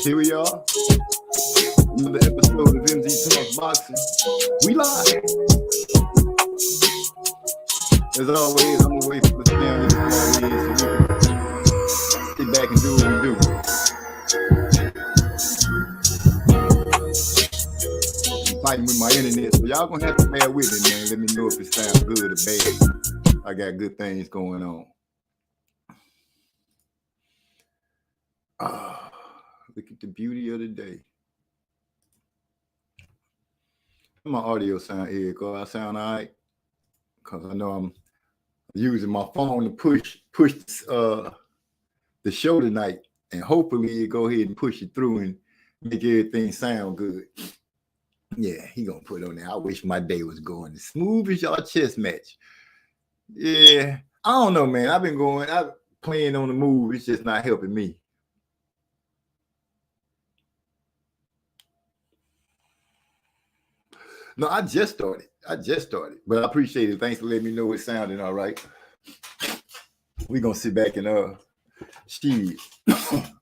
Here we are. Another episode of MZ Talks Boxing. We live. As always, I'm gonna wait for the family to call in so we can sit back and do what we do. I'm fighting with my internet, so y'all gonna have to bear with it, man. Let me know if it sounds good or bad. I got good things going on. Look at the beauty of the day. My audio sound here, cause I sound all right. Cause I know I'm using my phone to push the show tonight, and hopefully you go ahead and push it through and make everything sound good. Yeah, he gonna put on there. I wish my day was going as smooth as y'all chess match. Yeah, I don't know, man. I'm playing on the move. It's just not helping me. No, I just started. But I appreciate it. Thanks for letting me know it's sounding all right. We're going to sit back and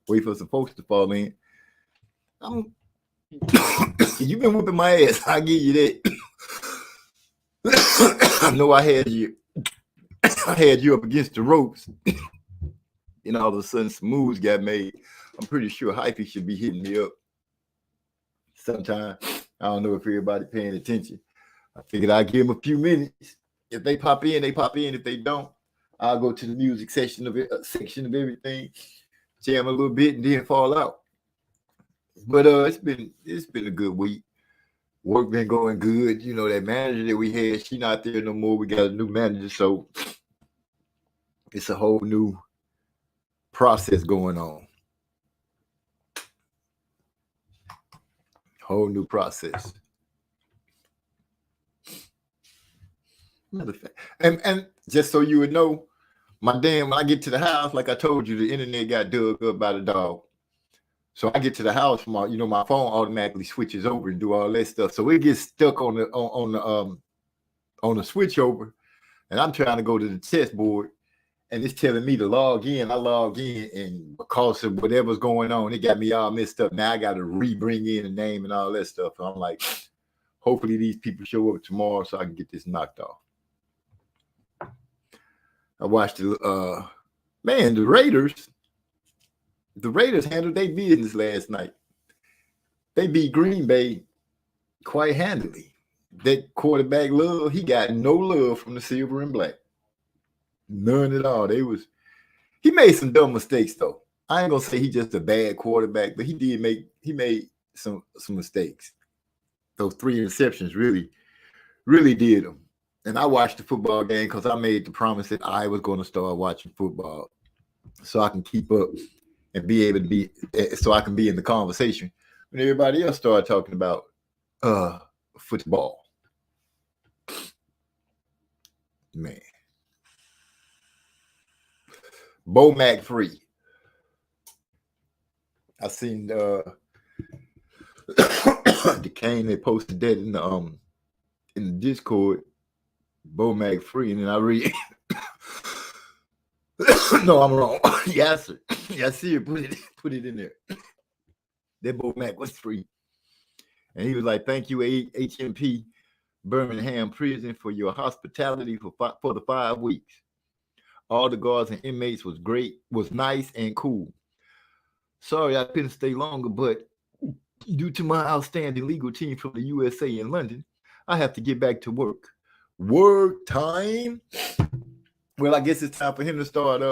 wait for some folks to fall in. You've been whipping my ass. I'll give you that. I know I had you up against the ropes. And all of a sudden some moves got made. I'm pretty sure Hyphy should be hitting me up sometime. I don't know if everybody paying attention. I figured I'd give them a few minutes. If they pop in, they pop in. If they don't, I'll go to the music section of everything, jam a little bit, and then fall out. But it's been a good week. Work been going good. You know, that manager that we had, she not there no more. We got a new manager, so it's a whole new process going on. Whole new process. And just so you would know, when I get to the house, like I told you, the internet got dug up by the dog. So I get to the house, my phone automatically switches over and do all that stuff. So it gets stuck on the switch over, and I'm trying to go to the chessboard, and it's telling me to log in. I log in, and because of whatever's going on, it got me all messed up. Now I got to re-bring in a name and all that stuff. So I'm like, hopefully these people show up tomorrow so I can get this knocked off. I watched the Raiders. The Raiders handled their business last night. They beat Green Bay quite handily. That quarterback Love, he got no love from the silver and black. None at all. He made some dumb mistakes though. I ain't gonna say he's just a bad quarterback, but he made some mistakes. Those 3 interceptions really did them. And I watched the football game because I made the promise that I was going to start watching football so I can keep up and be able to so I can be in the conversation when everybody else started talking about football. Man. Bo Mac free. I seen the Kane, they posted that in the Discord. Bo Mac free, and then I read. No, I'm wrong. Yes, sir. Yeah, I see it. Put it in there. That Bo Mac was free, and he was like, "Thank you, HMP Birmingham Prison, for your hospitality for the 5 weeks. All the guards and inmates was great, was nice and cool. Sorry I couldn't stay longer, but due to my outstanding legal team from the USA in London, I have to get back to work. Work time." Well, I guess it's time for him to start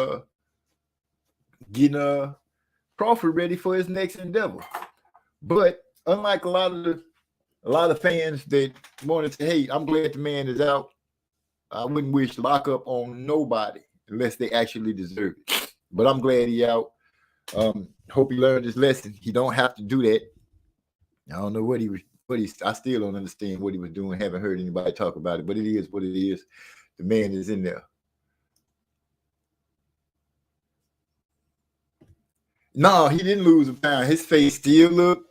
getting Crawford ready for his next endeavor. But unlike a lot of fans that wanted to hate, I'm glad the man is out. I wouldn't wish lockup on nobody unless they actually deserve it. But I'm glad he's out. Hope he learned his lesson. He don't have to do that. I don't know what I still don't understand what he was doing. Haven't heard anybody talk about it, but it is what it is. The man is in there. No, he didn't lose a pound. His face still look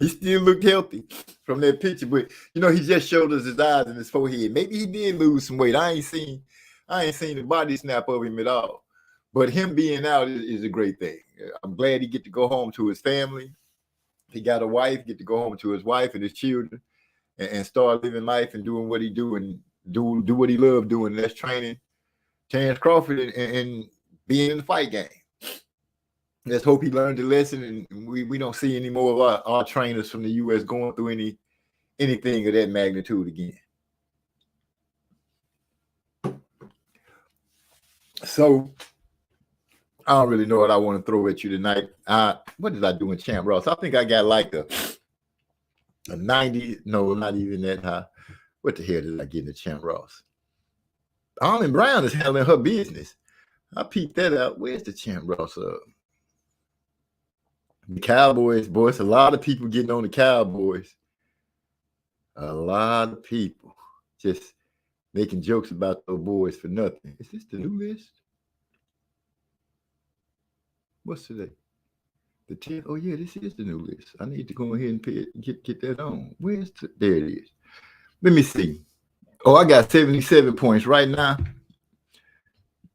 he still looked healthy from that picture, but he just showed us his eyes and his forehead. Maybe he did lose some weight. I ain't seen the body snap of him at all. But him being out is a great thing. I'm glad he get to go home to his family. He got a wife, get to go home to his wife and his children, and start living life and doing what he do and do what he loved doing. That's training Terrence Crawford and being in the fight game. Let's hope he learned the lesson, and we don't see any more of our trainers from the U.S. going through anything of that magnitude again. So I don't really know what I want to throw at you tonight. What did I do in Champ Ross? I think I got like a 90. No, not even that high. What the hell did I get in the Champ Ross? Armin Brown is handling her business. I peeped that out. Where's the Champ Ross? The Cowboys, boy. It's a lot of people getting on the Cowboys. A lot of people just making jokes about those boys for nothing. Is this the new list? What's today? The 10th? Oh, yeah, this is the new list. I need to go ahead and get that on. Where's there it is. Let me see. Oh, I got 77 points right now.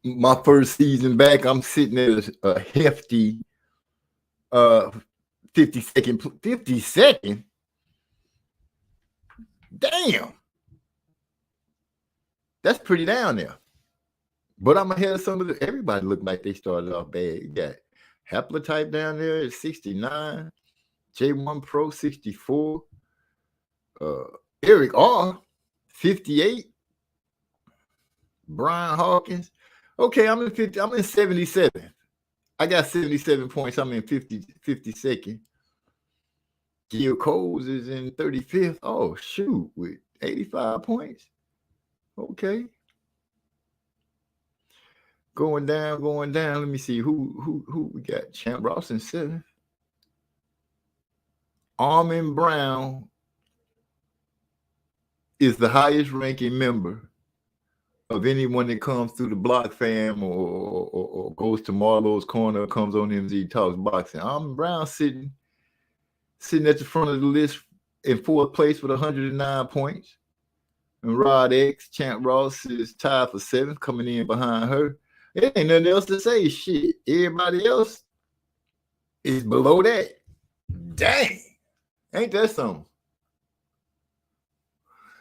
My first season back, I'm sitting at a hefty 52nd. 52nd? Damn. That's pretty down there. But I'm ahead of some of everybody looked like they started off bad. You got Haplotype down there at 69, J1 Pro 64, Eric R 58, Brian Hawkins. Okay, I'm in 50. I'm in 77. I got 77 points. I'm in 52nd. Gil Coles is in 35th. Oh shoot, with 85 points. Okay. Going down. Let me see who we got. Champ Ross in 7th. Armin Brown is the highest ranking member of anyone that comes through the Block Fam or goes to Marlowe's Corner, comes on MZ Talks Boxing. Armin Brown sitting at the front of the list in 4th place with 109 points. And Rod X, Champ Ross is tied for 7th, coming in behind her. There ain't nothing else to say. Shit. Everybody else is below that. Dang. Ain't that something?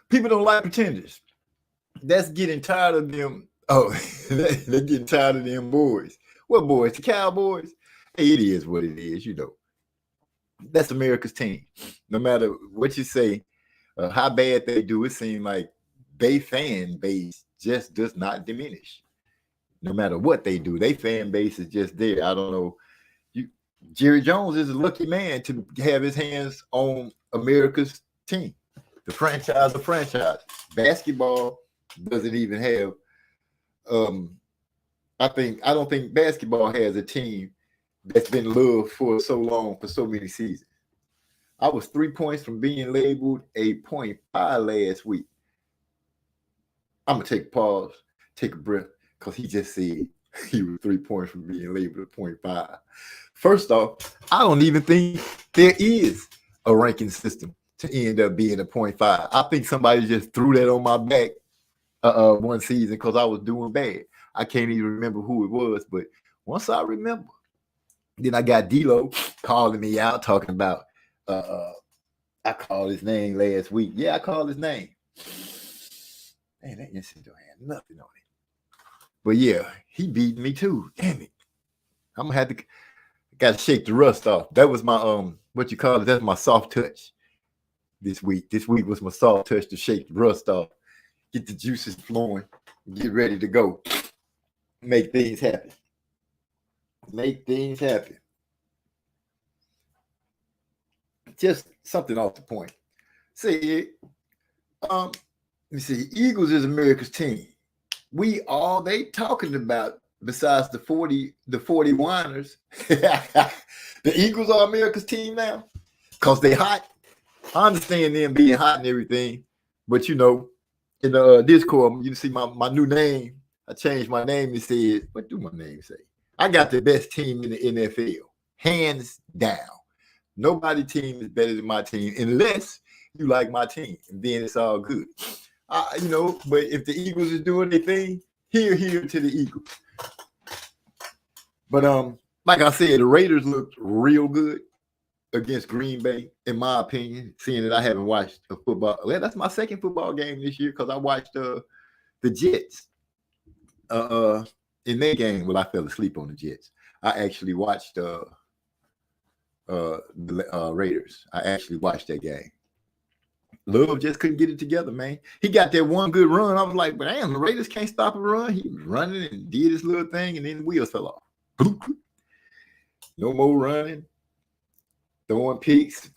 People don't like pretenders. That's getting tired of them. Oh, they're getting tired of them boys. What boys? The Cowboys? Hey, it is what it is, you know. That's America's team. No matter what you say, how bad they do, it seems like they fan base just does not diminish. No matter what they do, their fan base is just there. I don't know. Jerry Jones is a lucky man to have his hands on America's team, the franchise of franchise. Basketball doesn't even have. I don't think basketball has a team that's been loved for so long, for so many seasons. I was 3 points from being labeled a 0.5 last week. I'm gonna take a pause, take a breath, because he just said he was 3 points from being labeled a 0.5. First off, I don't even think there is a ranking system to end up being a 0.5. I think somebody just threw that on my back one season because I was doing bad. I can't even remember who it was, but once I remember, then I got D-Lo calling me out, talking about I called his name last week. Yeah, I called his name. Man, that incident don't have nothing on it. But yeah, he beat me too. Damn it. I'm gonna have to gotta shake the rust off. That was my what you call it? That's my soft touch this week. This week was my soft touch to shake the rust off, get the juices flowing, get ready to go. Make things happen. Make things happen. Just something off the point. See, let me see. Eagles is America's team. We all they talking about besides the 40 whiners. The Eagles are America's team now because they hot. I understand them being hot and everything, but you know, in the Discord, you see my new name. I changed my name and said, what do my name say? I got the best team in the NFL, hands down. Nobody team is better than my team unless you like my team, and then it's all good. You know, but if the Eagles is doing their thing, here to the Eagles. But like I said, the Raiders looked real good against Green Bay, in my opinion. Seeing that I haven't watched a football, well, that's my second football game this year because I watched the Jets in their game. Well, I fell asleep on the Jets. I actually watched the Raiders. I actually watched that game. Love just couldn't get it together, man. He got that one good run. I was like, but damn, the Raiders can't stop a run. He was running and did his little thing, and then the wheels fell off. No more running. Throwing picks.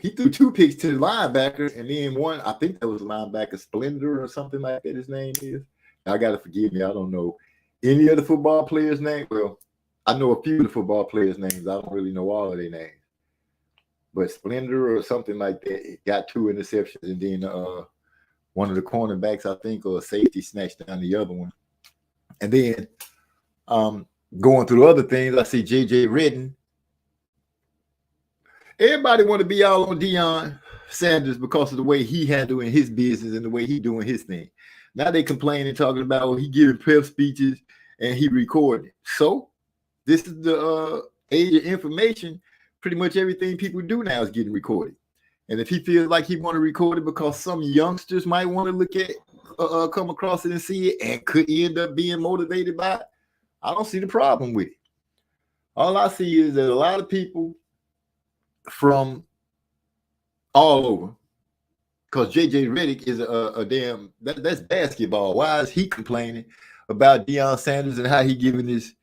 He threw 2 picks to the linebacker, and then one, I think that was linebacker Splendor or something like that his name is. I got to forgive me. I don't know any of the football players' names. Well, I know a few of the football players' names. I don't really know all of their names. But Splendor or something like that got 2 interceptions, and then one of the cornerbacks, I think, or a safety snatched down the other one. And then going through other things, I see J.J. Redden. Everybody want to be all on Deion Sanders because of the way he handling his business and the way he doing his thing. Now they complaining, talking about, well, he giving prep speeches and he recording. So this is the age of information. Pretty much everything people do now is getting recorded. And if he feels like he want to record it because some youngsters might want to look at come across it and see it and could end up being motivated by it, I don't see the problem with it. All I see is that a lot of people from all over, because J.J. Redick is a damn, that's basketball. Why is he complaining about Deion Sanders and how he giving his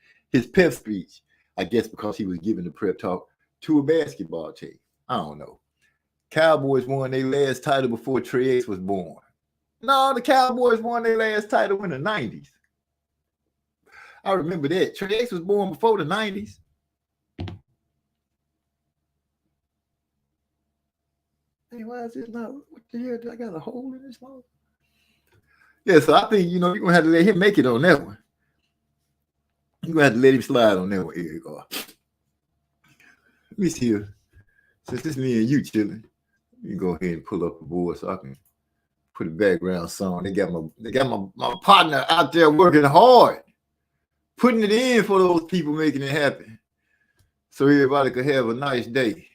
pep speech? I guess because he was giving the prep talk to a basketball team. I don't know. Cowboys won their last title before Trey X was born. No, the Cowboys won their last title in the 90s. I remember that. Trey X was born before the 90s. Hey, why is this not? What the hell? I got a hole in this one? Yeah, so I think, you're going to have to let him make it on that one. You're going to have to let him slide on that one. Here you go. Let me see here. Since it's me and you chilling, you go ahead and pull up the board so I can put a background song. They got my partner out there working hard, putting it in for those people, making it happen, so everybody could have a nice day.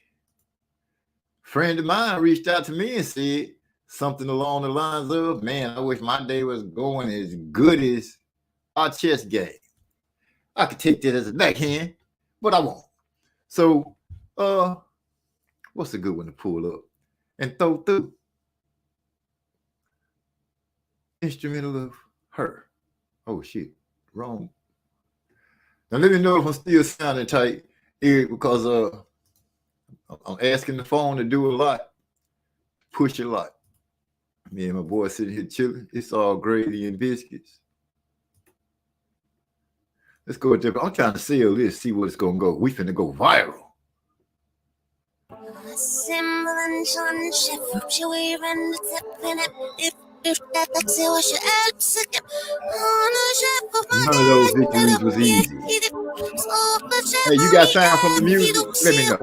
Friend of mine reached out to me and said something along the lines of, man, I wish my day was going as good as our chess game. I could take that as a backhand, but I won't. So, what's a good one to pull up and throw through? Instrumental of Her. Oh, shit. Wrong. Now, let me know if I'm still sounding tight, Eric, because I'm asking the phone to do a lot, push a lot. Me and my boy sitting here chilling. It's all gravy and biscuits. Let's go with that. I'm trying to sell this, see what it's going to go. We finna go viral. None of those victories was easy. Hey, you got time for the music? Let me know.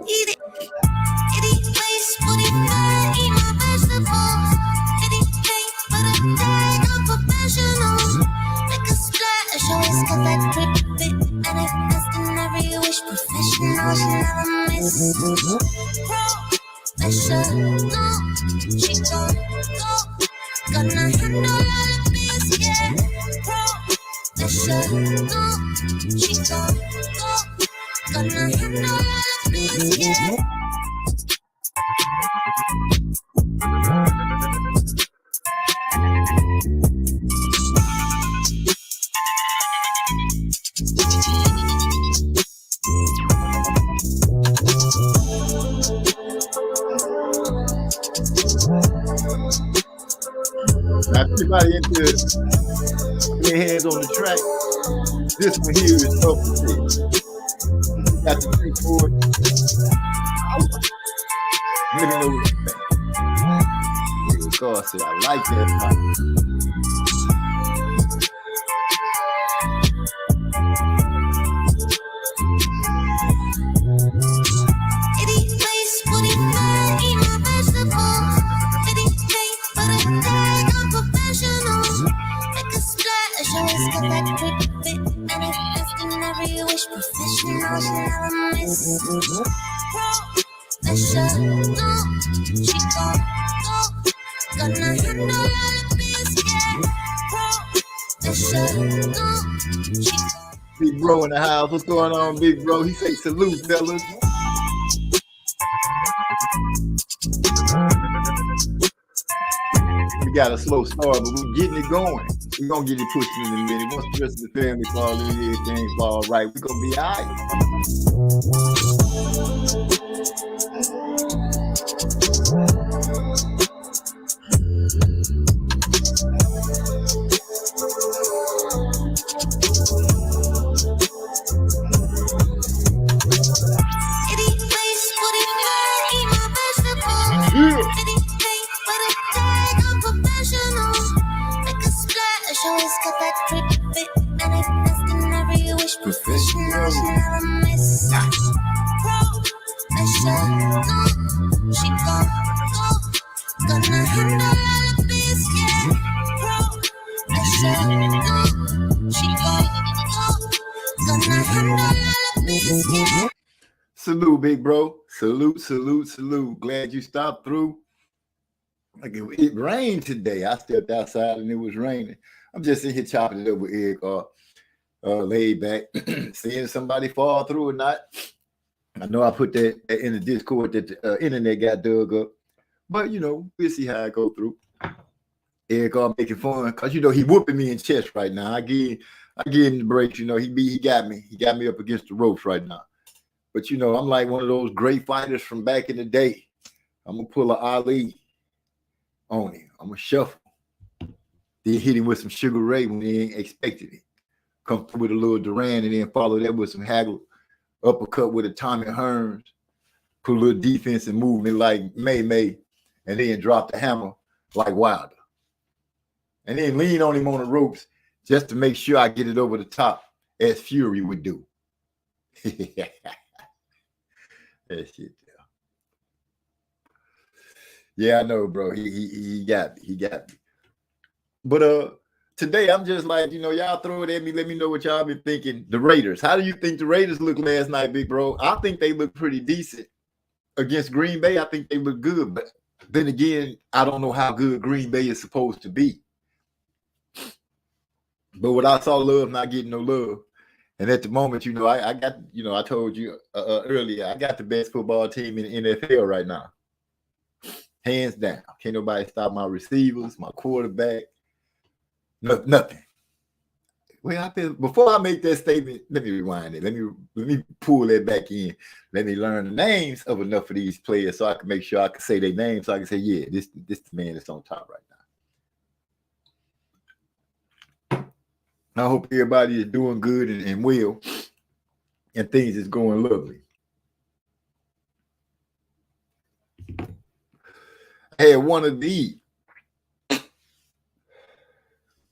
Now, everybody into their hands on the track. This one here is up to six. You got the 3 chord. Let me know what you think. God said, I like that part. every wish. Professional, she never miss. Professional, she gon' go. Gonna handle all the business. Professional, she gon' Big bro in the house. What's going on, big bro? He say salute, fellas. We got a slow start, but we're getting it going. We're going to get it pushing in a minute. Once the rest of the family fall in, everything fall right. We're going to be all always got that pretty fit, and I best in every wish. Professional, she never miss. Professional, she gon' go. Gonna handle all the business. Professional, she gon' go. Gonna handle all the business. Salute, big bro. Salute, salute, salute. Glad you stopped through. Like it rained today. I stepped outside and it was raining. I'm just in here chopping it up with Eric, laid back, seeing somebody fall through or not. I know I put that in the Discord that the internet got dug up, but you know, we'll see how I go through. Eric making fun because you know he whooping me in chest right now. I give him the breaks. You know, he got me up against the ropes right now. But you know, I'm like one of those great fighters from back in the day. I'm gonna pull a Ali on him. I'm gonna shuffle. Then hit him with some Sugar Ray when he ain't expected it. Come through with a little Duran and then follow that with some Hagler. Uppercut with a Tommy Hearns. Put a little defense and movement like May. And then drop the hammer like Wilder. And then lean on him on the ropes just to make sure I get it over the top as Fury would do. That shit. Yeah, I know, bro. He got me. But today I'm just like, you know, y'all throw it at me. Let me know what y'all been thinking. The Raiders. How do you think the Raiders looked last night, big bro? I think they looked pretty decent against Green Bay. I think they look good, but then again, I don't know how good Green Bay is supposed to be. But what I saw, love not getting no love. And at the moment, you know, I got, you know, I told you earlier, I got the best football team in the NFL right now. Hands down. Can't nobody stop my receivers, my quarterback. No, nothing. Well, before I make that statement, let me rewind it. Let me pull that back in. Let me learn the names of enough of these players so I can make sure I can say their names. So I can say, yeah, this the man that's on top right now. I hope everybody is doing good and well, and things is going lovely. I had one of these.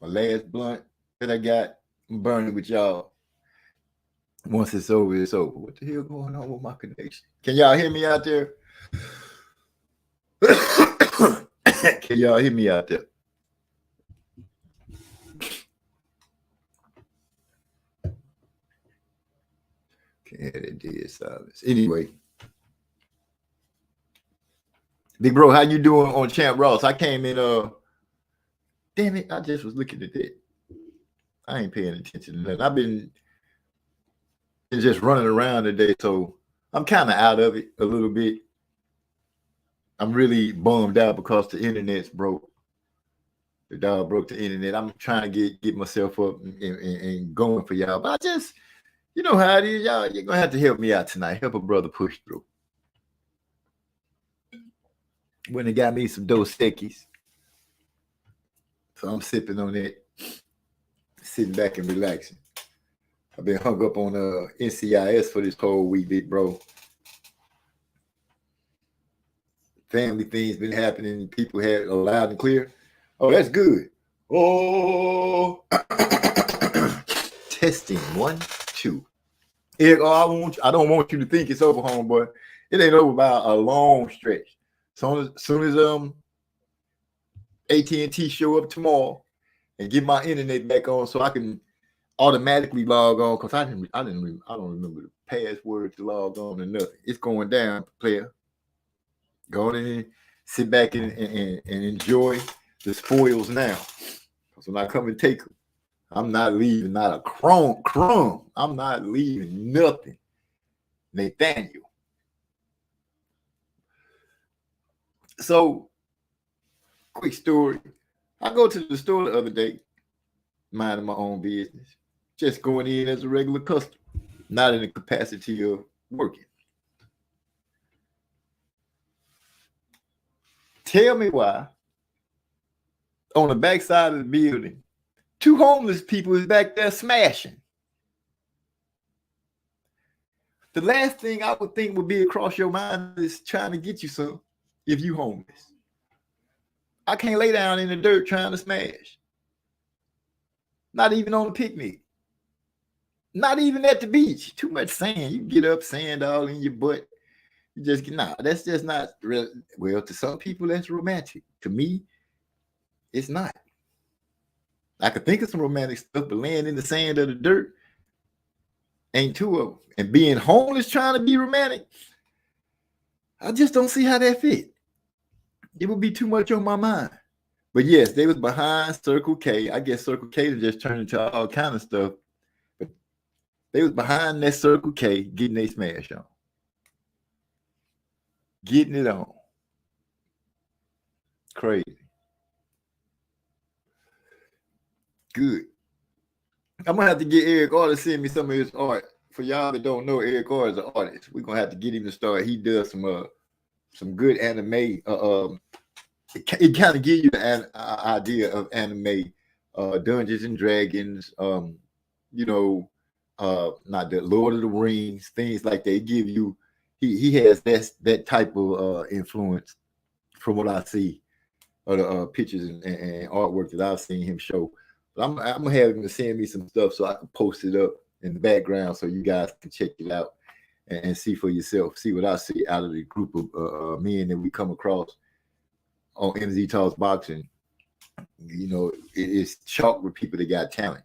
My last blunt that I got, I'm burning with y'all. Once it's over, it's over. What the hell going on with my connection? Can y'all hear me out there? Can y'all hear me out there? Okay, that did silence. Anyway. Big bro, how you doing on Champ Ross? I came in, damn it, I just was looking at that. I ain't paying attention to nothing. I've been just running around today, so I'm kind of out of it a little bit. I'm really bummed out because the internet's broke. The dog broke the internet. I'm trying to get myself up and going for y'all. But I just, you know how it is, y'all. You're going to have to help me out tonight. Help a brother push through. When they got me some Dos Equis. So I'm sipping on that, sitting back and relaxing. I've been hung up on NCIS for this whole week, big bro. Family things been happening. People had a loud and clear. Oh, that's good. Oh, testing 1, 2. Eric, I don't want you to think it's over, homeboy. It ain't over by a long stretch. So as soon as AT&T show up tomorrow and get my internet back on, so I can automatically log on because I don't remember the password to log on or nothing. It's going down, player. Go on in, sit back and enjoy the spoils now. Because when I come and take them, I'm not leaving not a crumb. I'm not leaving nothing. Nathaniel. So, quick story. I go to the store the other day, minding my own business, just going in as a regular customer, not in the capacity of working. Tell me why, on the backside of the building, 2 homeless people is back there smashing. The last thing I would think would be across your mind is trying to get you some if you homeless. I can't lay down in the dirt trying to smash. Not even on a picnic. Not even at the beach. Too much sand. You get up, sand all in your butt. You just get, that's just not real. Well, to some people, that's romantic. To me, it's not. I could think of some romantic stuff, but laying in the sand or the dirt ain't two of them. And being homeless trying to be romantic, I just don't see how that fit. It would be too much on my mind. But yes, they was behind Circle K. I guess Circle K just turned into all kind of stuff. But they was behind that Circle K getting their smash on. Getting it on. Crazy. Good. I'm going to have to get Eric Orr to send me some of his art. For y'all that don't know, Eric Orr is an artist. We're going to have to get him to start. He does some good anime. It kind of gives you an idea of anime, Dungeons and Dragons, not the Lord of the Rings, things like that. Give you, he has that type of influence from what I see of the pictures and artwork that I've seen him show. But I'm gonna have him to send me some stuff so I can post it up in the background so you guys can check it out and see for yourself. See what I see out of the group of men that we come across on MZ Talks Boxing. It's chalked with people that got talent,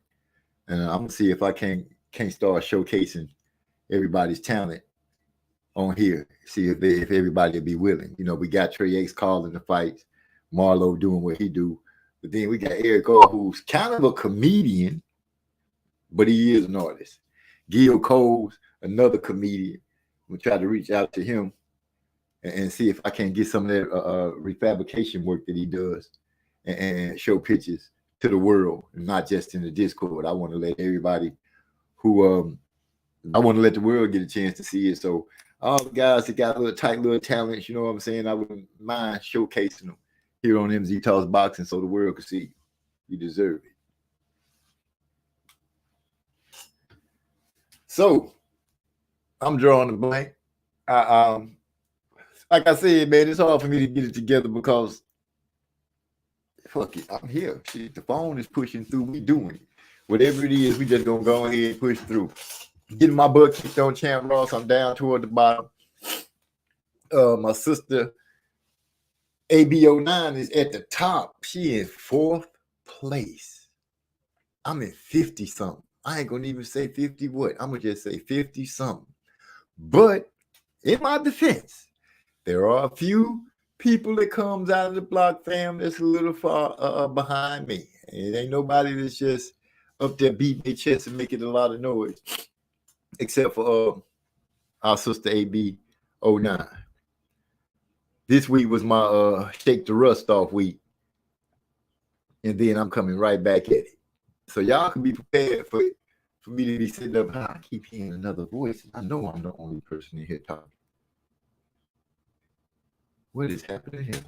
and I'm gonna see if I can't start showcasing everybody's talent on here. See if everybody will be willing. We got Trey X calling the fights, Marlo doing what he do, but then we got Eric Orr, who's kind of a comedian, but he is an artist. Gil Cole's another comedian. I'm gonna try to reach out to him and see if I can get some of that refabrication work that he does and show pictures to the world, and not just in the Discord. I want to let everybody I want to let the world get a chance to see it. So all the guys that got little talents, you know what I'm saying, I wouldn't mind showcasing them here on MZ Talks Boxing so the world can see you. You deserve it. So I'm drawing a blank. Like I said, man, it's hard for me to get it together because fuck it, I'm here. Shit, the phone is pushing through. We doing it. Whatever it is, we just gonna go ahead and push through. Getting my butt kicked on Champ Ross. I'm down toward the bottom. My sister AB09 is at the top. She in 4th place. I'm in 50 something. I ain't gonna even say 50 what. I'm gonna just say 50 something. But in my defense, there are a few people that comes out of the block fam that's a little far behind me. It ain't nobody that's just up there beating their chest and making a lot of noise, except for our sister AB09. This week was my shake the rust off week, and then I'm coming right back at it. So y'all can be prepared for me to be sitting up high. I keep hearing another voice. I know I'm the only person in here talking. What is happening here?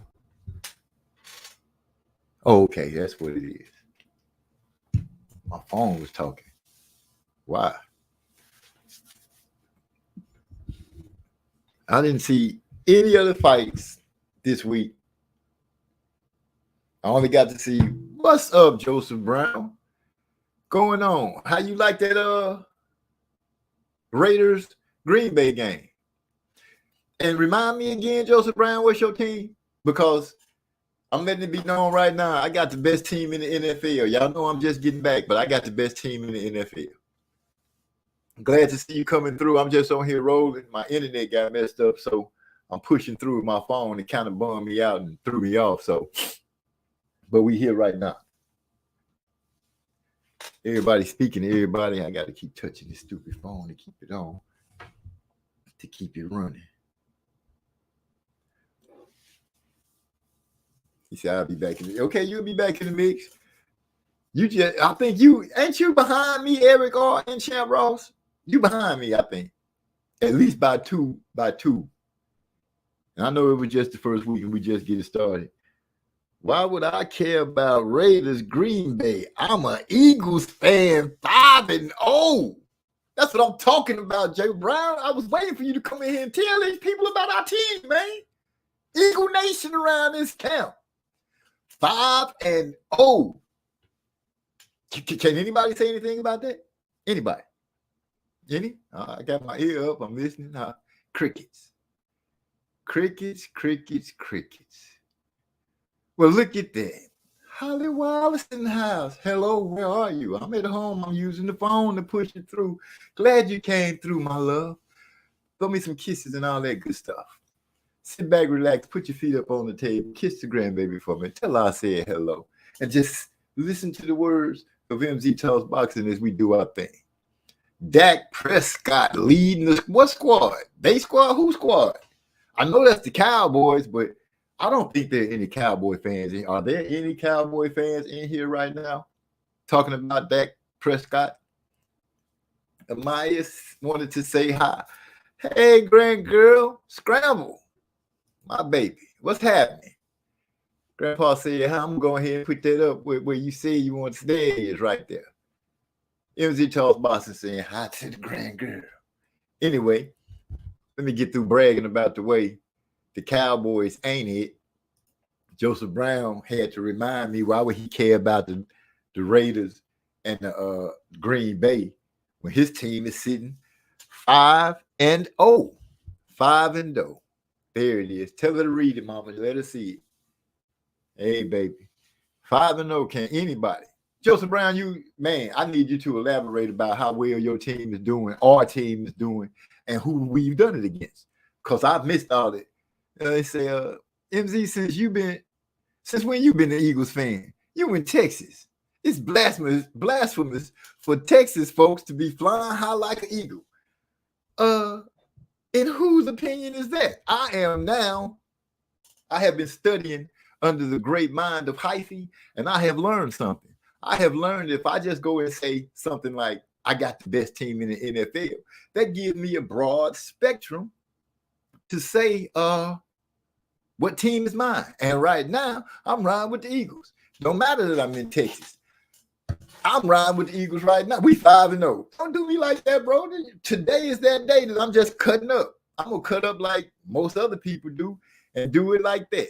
Oh, okay, that's what it is. My phone was talking. Why? I didn't see any other fights this week. I only got to see what's up, Joseph Brown. Going on? How you like that Raiders Green Bay game? And remind me again, Joseph Brown, what's your team? Because I'm letting it be known right now. I got the best team in the NFL. Y'all know I'm just getting back, but I got the best team in the NFL. Glad to see you coming through. I'm just on here rolling. My internet got messed up, so I'm pushing through my phone. It kind of bummed me out and threw me off. So, but we here right now. Everybody speaking to everybody. I got to keep touching this stupid phone to keep it on, to keep it running. He said, I'll be back in the okay, you'll be back in the mix. I think ain't you behind me, Eric R and Champ Ross? You behind me, I think. At least by two. And I know it was just the first week and we just getting started. Why would I care about Raiders Green Bay? I'm an Eagles fan, 5-0. That's what I'm talking about, Jay Brown. I was waiting for you to come in here and tell these people about our team, man. Eagle Nation around this camp. 5-0. Can anybody say anything about that? Anybody? Any? I got my ear up. I'm listening. Crickets. Crickets. Well, look at that. Holly Wallace in the house. Hello, where are you? I'm at home. I'm using the phone to push it through. Glad you came through, my love. Throw me some kisses and all that good stuff. Sit back, relax, put your feet up on the table, kiss the grandbaby for me. Tell her I said hello. And just listen to the words of MZ Talks Boxing as we do our thing. Dak Prescott leading the what squad? They squad? Who squad? I know that's the Cowboys, but I don't think there are any Cowboy fans. Are there any Cowboy fans in here right now talking about Dak Prescott? Amias wanted to say hi. Hey, grand girl, Scramble. My baby, what's happening? Grandpa said, I'm going ahead and put that up where you say you want to stay is right there. MZ Charles Boston saying hi to the grand girl. Anyway, let me get through bragging about the way the Cowboys ain't it. Joseph Brown had to remind me, why would he care about the Raiders and the Green Bay when his team is sitting 5-0. 5-0. There it is. Tell her to read it, mama. Let her see it. Hey, baby. 5-0. Can anybody? Joseph Brown, I need you to elaborate about how well your team is doing, our team is doing, and who we've done it against. Because I've missed all that. They say, MZ, since when you been an Eagles fan? You in Texas. It's blasphemous for Texas folks to be flying high like an eagle. In whose opinion is that? I have been studying under the great mind of Hyphy, and I have learned something. I have learned if I just go and say something like, I got the best team in the NFL, that gives me a broad spectrum to say what team is mine. And right now, I'm riding with the Eagles. No matter that I'm in Texas, I'm riding with the Eagles right now. We 5-0. Don't do me like that, bro. Today is that day that I'm just cutting up. I'm gonna cut up like most other people do and do it like that.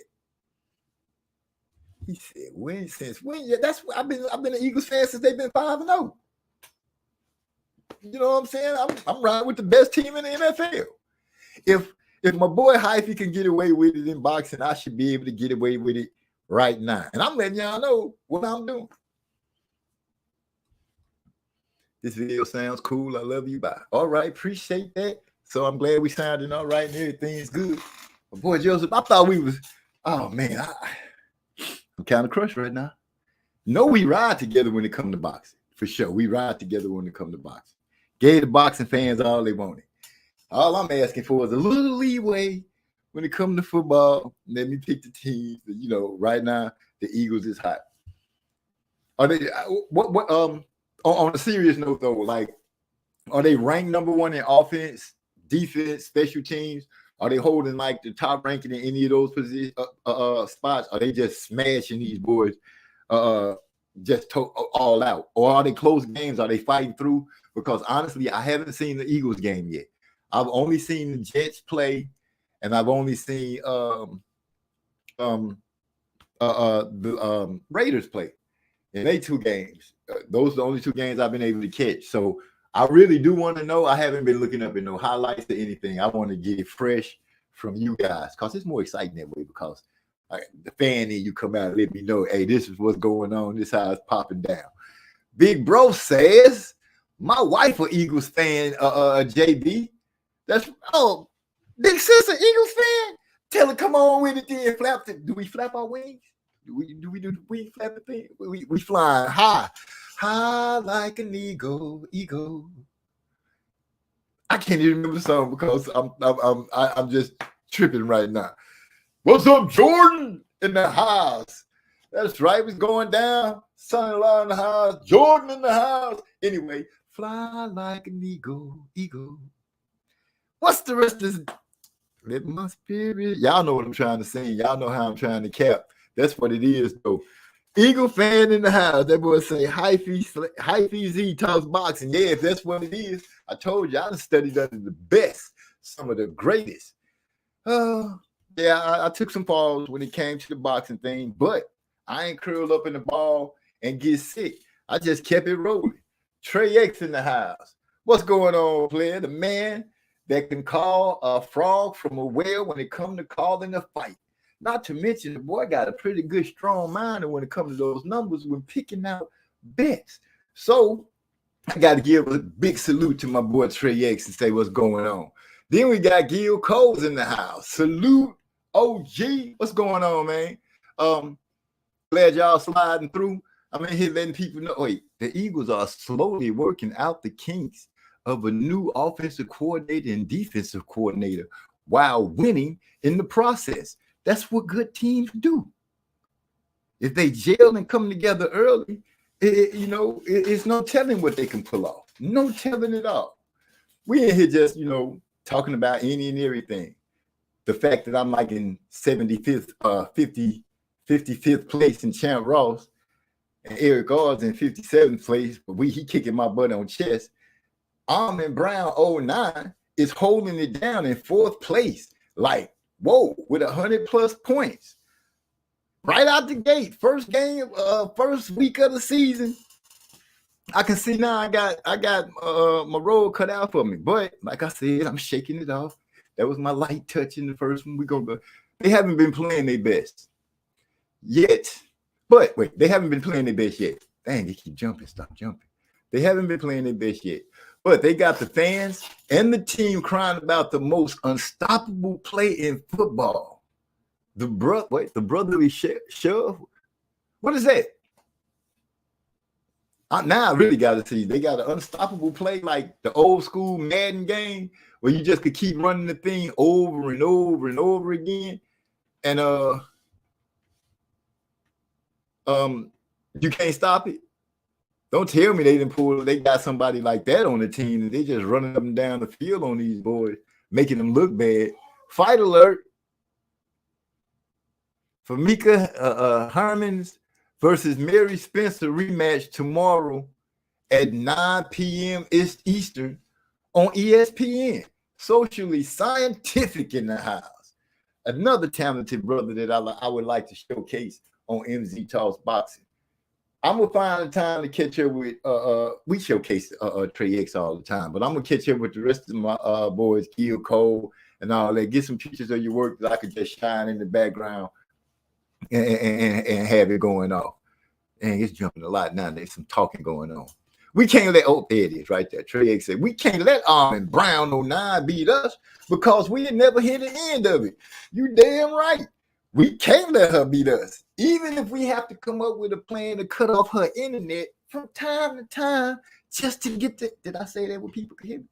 He said, since when? Yeah, that's I've been an Eagles fan since they've been 5-0. You know what I'm saying? I'm riding with the best team in the NFL. If my boy Hyphy can get away with it in boxing, I should be able to get away with it right now. And I'm letting y'all know what I'm doing. This video sounds cool. I love you. Bye. All right. Appreciate that. So I'm glad we sounding all right and everything's good. But boy, Joseph, I thought we was, oh man, I'm kind of crushed right now. No, we ride together when it comes to boxing. For sure. We ride together when it comes to boxing. Gave the boxing fans all they wanted. All I'm asking for is a little leeway when it comes to football. Let me pick the teams. You know, right now, the Eagles is hot. Are they, on a serious note, though, like, are they ranked number one in offense, defense, special teams? Are they holding like the top ranking in any of those position, spots? Are they just smashing these boys all out? Or are they close games? Are they fighting through? Because honestly, I haven't seen the Eagles game yet. I've only seen the Jets play, and I've only seen the Raiders play. In they 2 games. Those are the only 2 games I've been able to catch. So I really do want to know. I haven't been looking up in no highlights or anything. I want to get it fresh from you guys because it's more exciting that way because The fan in you come out and let me know, hey, this is what's going on. This is how it's popping down. Big bro says, my wife a Eagles fan, JB. That's big sister Eagles fan. Tell her come on with it then. Flap it. Do we flap our wings? Do we do the wing flapping thing? We flying high like an eagle. I can't even remember the song because I'm just tripping right now. What's up, Jordan in the house? That's right, we're going down. Son-in-law in the house, Jordan in the house. Anyway, fly like an eagle. What's the rest of this? Let my spirit. Y'all know what I'm trying to sing. Y'all know how I'm trying to cap. That's what it is, though. Eagle fan in the house. That boy say, Hyphy Z talks boxing. Yeah, if that's what it is, I told you I done studied under the best, some of the greatest. Yeah, I took some falls when it came to the boxing thing, but I ain't curled up in the ball and get sick. I just kept it rolling. Trey X in the house. What's going on, player? The man that can call a frog from a whale when it comes to calling a fight. Not to mention, the boy got a pretty good, strong mind when it comes to those numbers when picking out bets. So I got to give a big salute to my boy Trey X and say what's going on. Then we got Gil Coles in the house. Salute, OG. What's going on, man? Glad y'all sliding through. I'm in here letting people know. Wait, the Eagles are slowly working out the kinks of a new offensive coordinator and defensive coordinator while winning in the process. That's what good teams do. If they gel and come together early, it's no telling what they can pull off. No telling at all. We in here just, talking about any and everything. The fact that I'm like in 75th, 55th place in Champ Ross, and Eric Gard's in 57th place, but he kicking my butt on chess. Armin Brown 09 is holding it down in 4th place. Like, whoa, with 100+ points. Right out the gate. First game, first week of the season. I can see now I got my road cut out for me. But like I said, I'm shaking it off. That was my light touch in the first one. We're gonna go. They haven't been playing their best yet. But wait, they haven't been playing their best yet. Dang, they keep jumping. Stop jumping. They haven't been playing their best yet. But they got the fans and the team crying about the most unstoppable play in football. The brotherly shove. What is that? Now I really got to see. They got an unstoppable play like the old school Madden game where you just could keep running the thing over and over and over again. And you can't stop it. Don't tell me they got somebody like that on the team and they just running up and down the field on these boys, making them look bad. Fight alert. Famika Hermans versus Mary Spencer rematch tomorrow at 9 p.m. Eastern on ESPN. Socially scientific in the house. Another talented brother that I would like to showcase on MZ Talks Boxing. I'm gonna find the time to catch up with we showcase Trey X all the time, but I'm gonna catch up with the rest of my boys, Gil Cole and all that. Get some pictures of your work that I could just shine in the background and have it going off. And it's jumping a lot now. There's some talking going on. We can't let there it is right there. Trey X said we can't let Armin Brown 09 beat us because we had never hit the end of it. You damn right. We can't let her beat us. Even if we have to come up with a plan to cut off her internet from time to time just to get the. Did I say that where people could hear me?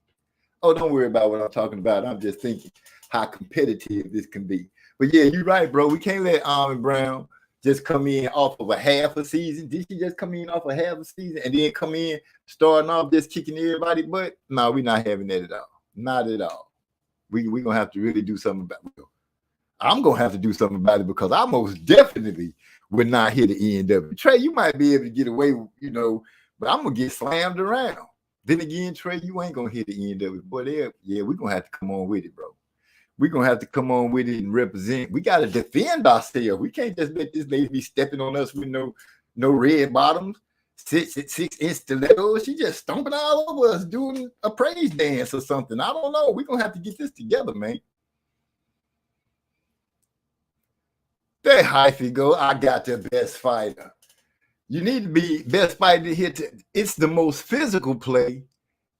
Oh, don't worry about what I'm talking about. I'm just thinking how competitive this can be. But yeah, you're right, bro. We can't let Armin Brown just come in off of a half a season. Did she just come in off a half a season and then come in starting off just kicking everybody butt? No, we're not having that at all. Not at all. We're going to have to really do something about it. I'm going to have to do something about it because I most definitely would not hit the end of it. Trey, you might be able to get away, but I'm going to get slammed around. Then again, Trey, you ain't going to hit the end of it. But yeah, we're going to have to come on with it, bro. We're going to have to come on with it and represent. We got to defend ourselves. We can't just let this lady be stepping on us with no red bottoms, 6-inch stilettos. She just stomping all over us doing a praise dance or something. I don't know. We're going to have to get this together, man. There Hyphy go. I got the best fighter. You need to be best fighter to hit. It's the most physical play.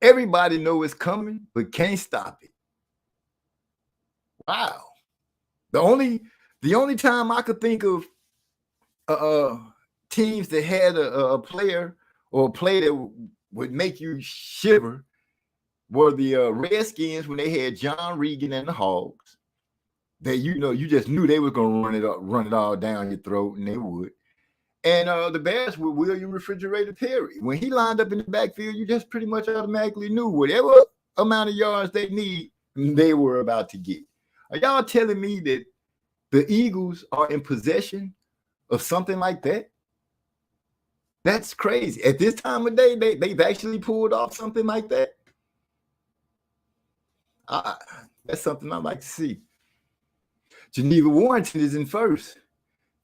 Everybody know it's coming, but can't stop it. Wow. The only time I could think of teams that had a player or a play that would make you shiver were the Redskins when they had John Regan and the Hogs. That you just knew they were gonna run it all down your throat, and they would. And the Bears with William Refrigerator Perry. When he lined up in the backfield, you just pretty much automatically knew whatever amount of yards they need, they were about to get. Are y'all telling me that the Eagles are in possession of something like that? That's crazy. At this time of day, they've actually pulled off something like that. That's something I'd like to see. Geneva Warrington is in first.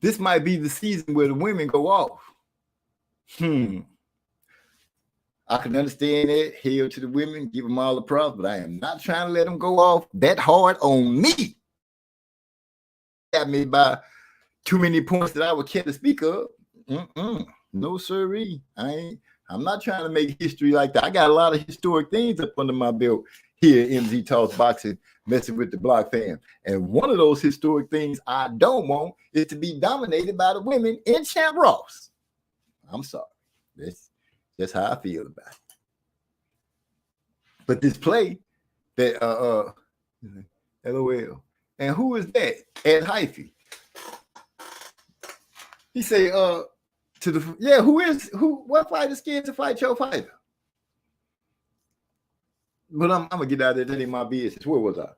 This might be the season where the women go off. I can understand that. Hail to the women, give them all the props, but I am not trying to let them go off that hard on me. Got me by too many points that I would care to speak of. No sirree. I'm not trying to make history like that. I got a lot of historic things up under my belt here at MZ Talks Boxing, messing with the block fam. And one of those historic things I don't want is to be dominated by the women in Champ Ross. I'm sorry. That's how I feel about it. But this play that LOL. And who is that? Ed Hyphy. He say what fighter scared to fight your fighter? But I'm gonna get out of there. That ain't my business. Where was I?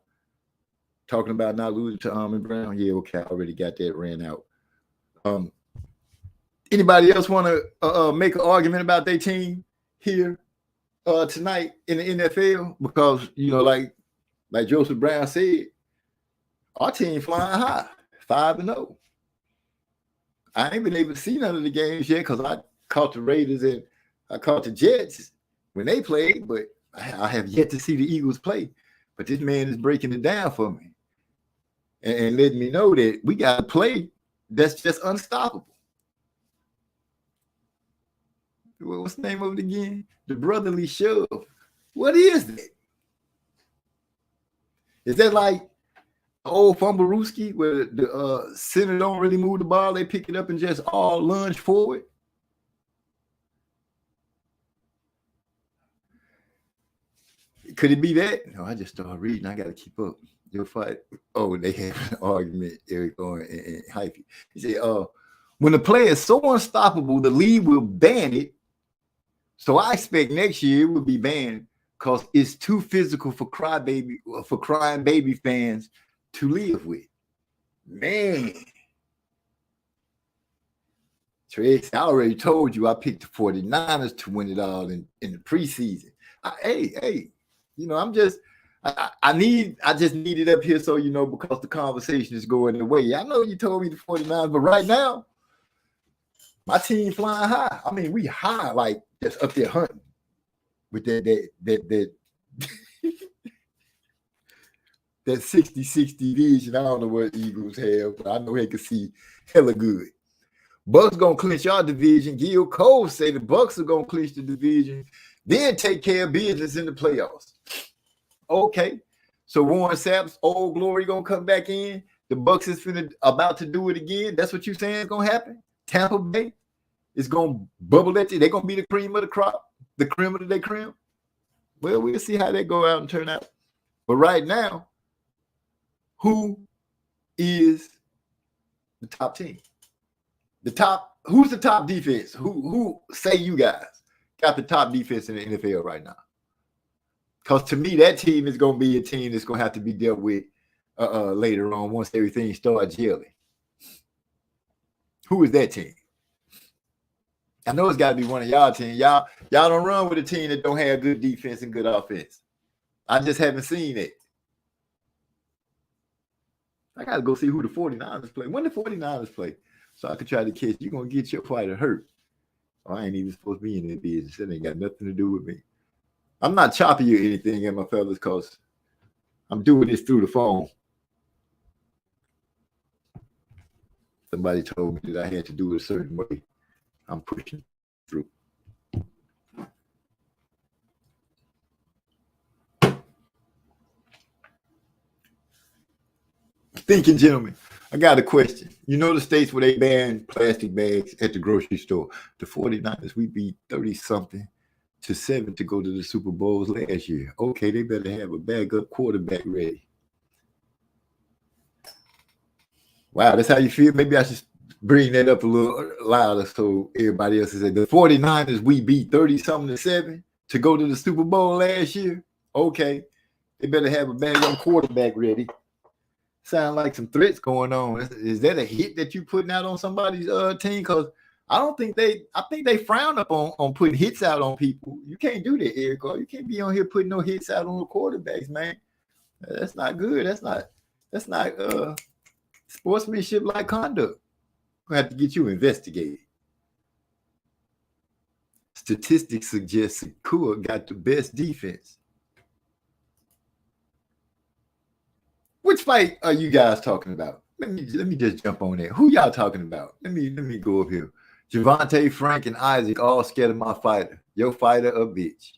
Talking about not losing to Armin Brown. Yeah, okay, I already got that ran out. Anybody else want to make an argument about their team here tonight in the NFL? Because like Joseph Brown said, our team flying high, 5-0. I ain't been able to see none of the games yet because I caught the Raiders and I caught the Jets when they played, but I have yet to see the Eagles play. But this man is breaking it down for me and letting me know that we got a play that's just unstoppable. What's the name of it again? The brotherly shove. What is that? Is that like old Fumblerooski where the center don't really move the ball, they pick it up and just all lunge forward? Could it be that? No, I just started reading. I got to keep up. Your fight. Oh, they have an argument, Eric Owen and Hyphy. He said, when the play is so unstoppable, the league will ban it. So I expect next year it will be banned because it's too physical for crying baby fans to live with. Man. Trace, I already told you I picked the 49ers to win it all in the preseason. Hey. I'm just I just need it up here so because the conversation is going away. I know you told me the 49ers, but right now my team flying high. I mean, we high, like just up there hunting with that that 60-60 division. I don't know what Eagles have, but I know they can see hella good. Bucks gonna clinch our division. Gil Cole say the Bucks are gonna clinch the division, then take care of business in the playoffs. Okay, so Warren Sapp's old glory gonna come back in. The Bucks is about to do it again. That's what you saying is gonna happen. Tampa Bay is gonna bubble at you. They're gonna be the cream of the crop, the cream of the creme. Well, we'll see how they go out and turn out. But right now, who is the top team? Who's the top defense? Who say you guys got the top defense in the NFL right now? Because to me, that team is going to be a team that's going to have to be dealt with later on once everything starts gelling. Who is that team? I know it's got to be one of y'all team. Y'all don't run with a team that don't have good defense and good offense. I just haven't seen it. I got to go see who the 49ers play. When the 49ers play, so I can try to catch. You're going to get your fighter hurt. Oh, I ain't even supposed to be in that business. That ain't got nothing to do with me. I'm not chopping you or anything, my fellas, because I'm doing this through the phone. Somebody told me that I had to do it a certain way. I'm pushing through. Thinking gentlemen, I got a question. You know the states where they ban plastic bags at the grocery store? The 49ers, we beat 30-something to 7 to go to the Super Bowls last year. Okay, they better have a backup quarterback ready. Wow, that's how you feel? Maybe I should bring that up a little louder so everybody else is saying the 49ers, we beat 30-something to 7 to go to the Super Bowl last year. Okay, they better have a backup quarterback ready. Sound like some threats going on. Is that a hit that you putting out on somebody's team? Because I think they frown up on putting hits out on people. You can't do that, Eric. You can't be on here putting no hits out on the quarterbacks, man. That's not good. That's not sportsmanship like conduct. We're gonna have to get you investigated. Statistics suggest Shakur got the best defense. Which fight are you guys talking about? Let me just jump on there. Who y'all talking about? Let me go up here. Javante, Frank, and Isaac all scared of my fighter. Your fighter a bitch.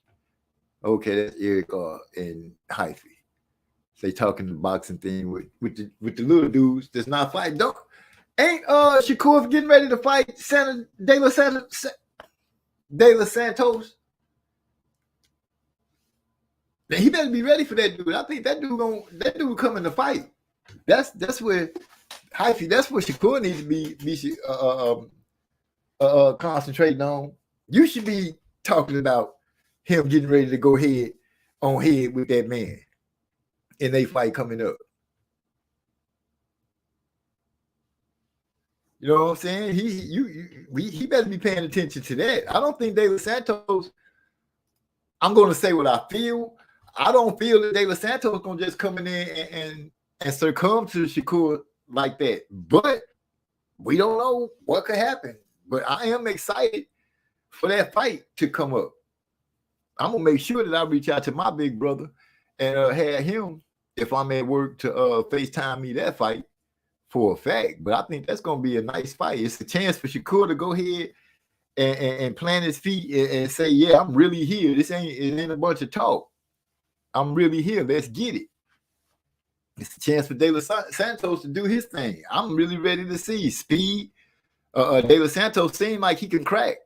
Okay, that's Eric and Hyphy. They talking the boxing thing with the little dudes that's not fighting. Ain't Shakur getting ready to fight De La Santos? He better be ready for that dude. I think that dude coming to fight. That's where Hyphy. That's what Shakur needs to be concentrating on. You should be talking about him getting ready to go head with that man in a fight coming up. You know what I'm saying? He better be paying attention to that. I don't think De La Santos. I'm going to say what I feel. I don't feel that De La Santos gonna just come in and succumb to Shakur like that. But we don't know what could happen. But I am excited for that fight to come up. I'm gonna make sure that I reach out to my big brother and have him, if I'm at work, to FaceTime me that fight for a fact. But I think that's gonna be a nice fight. It's a chance for Shakur to go ahead and plant his feet and say, yeah, I'm really here. It ain't a bunch of talk. I'm really here. Let's get it. It's a chance for De La Santos to do his thing. I'm really ready to see speed. De La Santos seems like he can crack.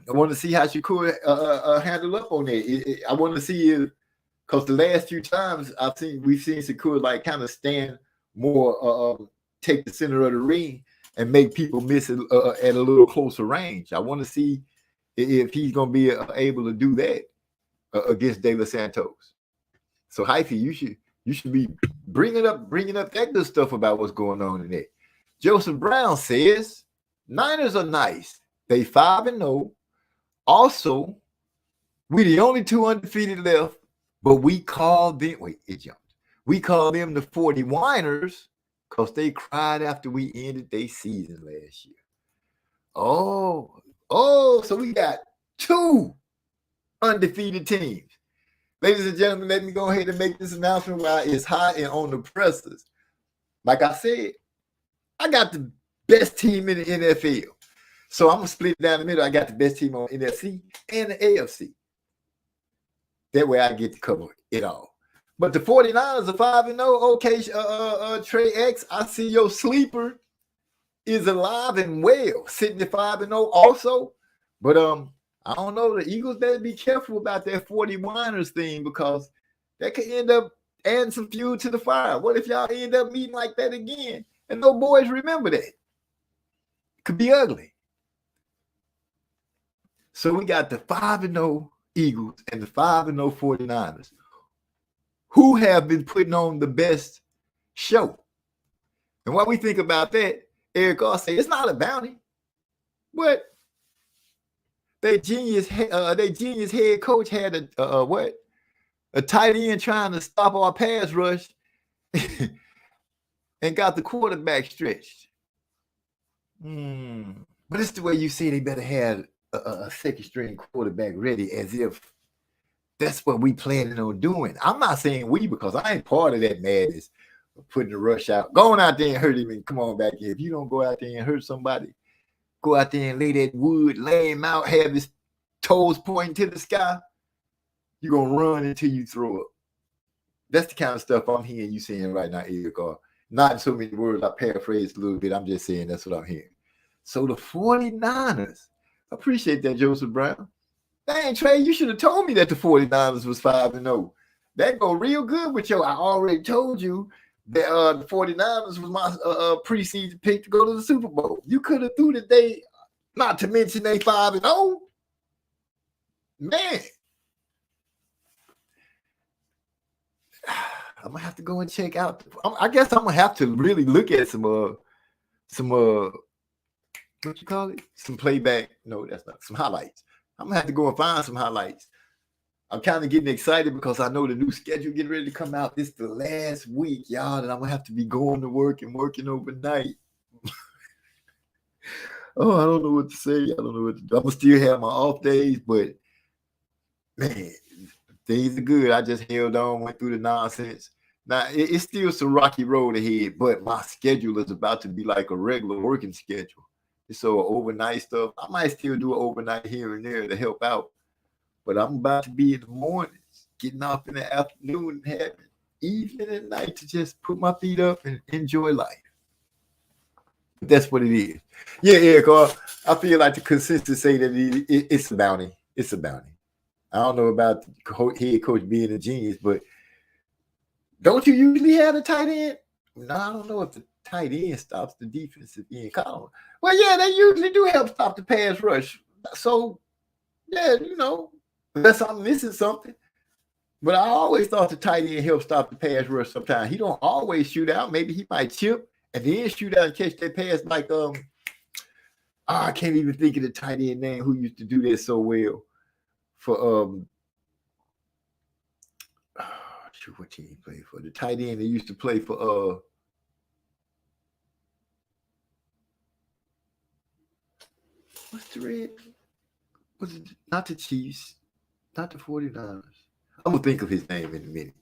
I want to see how Shakur handle up on that. I want to see if, because the last few times we've seen Shakur like kind of stand more, take the center of the ring and make people miss it at a little closer range. I want to see if he's going to be able to do that against De La Santos. So Hyphy, you should be bringing up that good stuff about what's going on in there. Joseph Brown says Niners are nice. They 5-0. Also, we the only 2 undefeated left, but we call them. Wait, it jumped. We call them the 40-winers because they cried after we ended their season last year. Oh, so we got 2 undefeated teams. Ladies and gentlemen, let me go ahead and make this announcement while it's hot and on the presses. Like I said, I got the best team in the NFL. So I'm going to split it down the middle. I got the best team on NFC and the AFC. That way I get to cover it all. But the 49ers are 5-0. Okay, Trey X, I see your sleeper is alive and well, sitting at 5-0 also. But I don't know. The Eagles better be careful about that 40-winers thing because that could end up adding some fuel to the fire. What if y'all end up meeting like that again? And no boys remember that. It could be ugly. So we got the 5-0 Eagles and the 5-0 49ers who have been putting on the best show. And while we think about that, Eric Carr say it's not a bounty. What? Their genius head coach had a tight end trying to stop our pass rush and got the quarterback stretched. But it's the way you say they better have a second string quarterback ready, as if that's what we planning on doing. I'm not saying we, because I ain't part of that madness, putting the rush out. Going out there and hurt him and come on back here. If you don't go out there and hurt somebody, go out there and lay that wood, lay him out, have his toes pointing to the sky, you're going to run until you throw up. That's the kind of stuff I'm hearing you saying right now, Eric. Not in so many words. I paraphrased a little bit. I'm just saying that's what I'm hearing. So the 49ers, appreciate that, Joseph Brown. Dang, Trey, you should have told me that the 49ers was 5-0. That go real good with you. I already told you that the 49ers was my preseason pick to go to the Super Bowl. You could have threw the day, not to mention they 5-0. Man. I'm gonna have to go and check out. I guess I'm gonna have to really look at some what you call it? Some playback. No, that's not some highlights. I'm gonna have to go and find some highlights. I'm kind of getting excited because I know the new schedule getting ready to come out. This is the last week, y'all, that I'm gonna have to be going to work and working overnight. Oh, I don't know what to say. I don't know what to do. I'm gonna still have my off days, but man, things are good. I just held on, went through the nonsense. Now, it's still some rocky road ahead, but my schedule is about to be like a regular working schedule. So overnight stuff, I might still do an overnight here and there to help out. But I'm about to be in the mornings, getting off in the afternoon, and having evening and night to just put my feet up and enjoy life. But that's what it is. Yeah, Eric, I feel like the consensus say that it's a bounty. It's a bounty. I don't know about the head coach being a genius, but don't you usually have a tight end? No, I don't know if the tight end stops the defensive end. Well, yeah, they usually do help stop the pass rush. So, yeah, unless I'm missing something. But I always thought the tight end helped stop the pass rush sometimes. He don't always shoot out. Maybe he might chip and then shoot out and catch that pass like, I can't even think of the tight end name who used to do that so well for what team he played for? The tight end that used to play for what's the red? Was it not the Chiefs, not the 49ers? I'm gonna think of his name in a minute.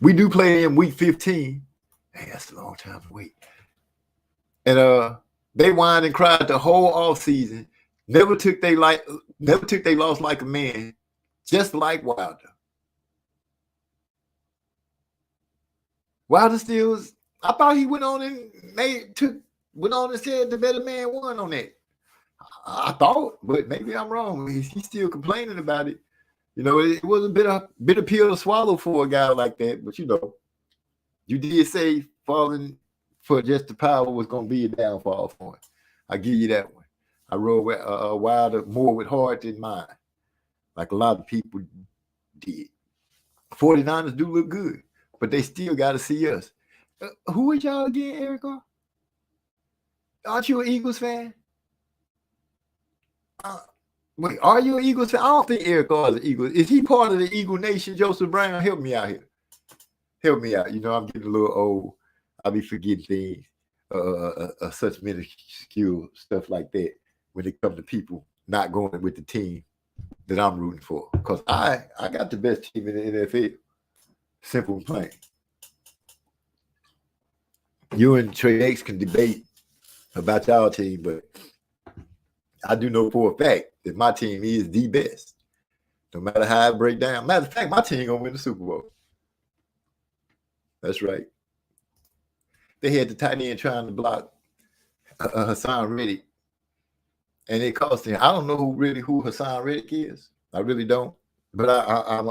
We do play in week 15. Hey, that's a long time to wait. And they whined and cried the whole off season. Never took they loss like a man, just like Wilder. Wilder still, I thought he went on and said the better man won on that. I thought, but maybe I'm wrong. He's still complaining about it. It was a bitter pill to swallow for a guy like that. But you did say falling for just the power was going to be a downfall for him. I give you that one. I rode Wilder more with heart than mind, like a lot of people did. 49ers do look good, but they still got to see us. Who is y'all again, Eric? Aren't you an Eagles fan? Wait, are you an Eagles fan? I don't think Eric is an Eagles. Is he part of the Eagle Nation, Joseph Brown? Help me out here. Help me out. I'm getting a little old. I'll be forgetting things, such minuscule stuff like that when it comes to people not going with the team that I'm rooting for. Because I got the best team in the NFL. Simple and plain. You and Trey X can debate about y'all team, but I do know for a fact that my team is the best. No matter how I break down. Matter of fact, my team gonna win the Super Bowl. That's right. They had the tight end trying to block Hassan Reddick, and it cost him. I don't know who Hassan Reddick is. I really don't. But I'm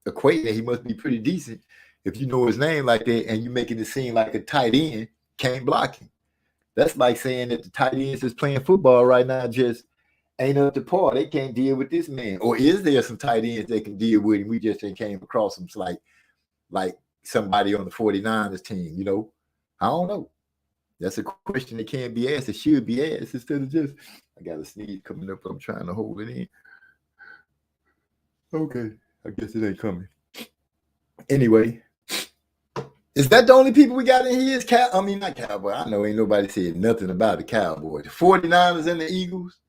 equating that he must be pretty decent if you know his name like that and you making it seem like a tight end can't block him. That's like saying that the tight ends that's playing football right now just ain't up to par. They can't deal with this man. Or is there some tight ends they can deal with him? We just ain't came across them like somebody on the 49ers team, I don't know. That's a question that can't be asked. It should be asked instead of just, I got a sneeze coming up. I'm trying to hold it in. Okay. I guess it ain't coming. Anyway, is that the only people we got in here? Not Cowboy. I know ain't nobody said nothing about the Cowboys. The 49ers and the Eagles.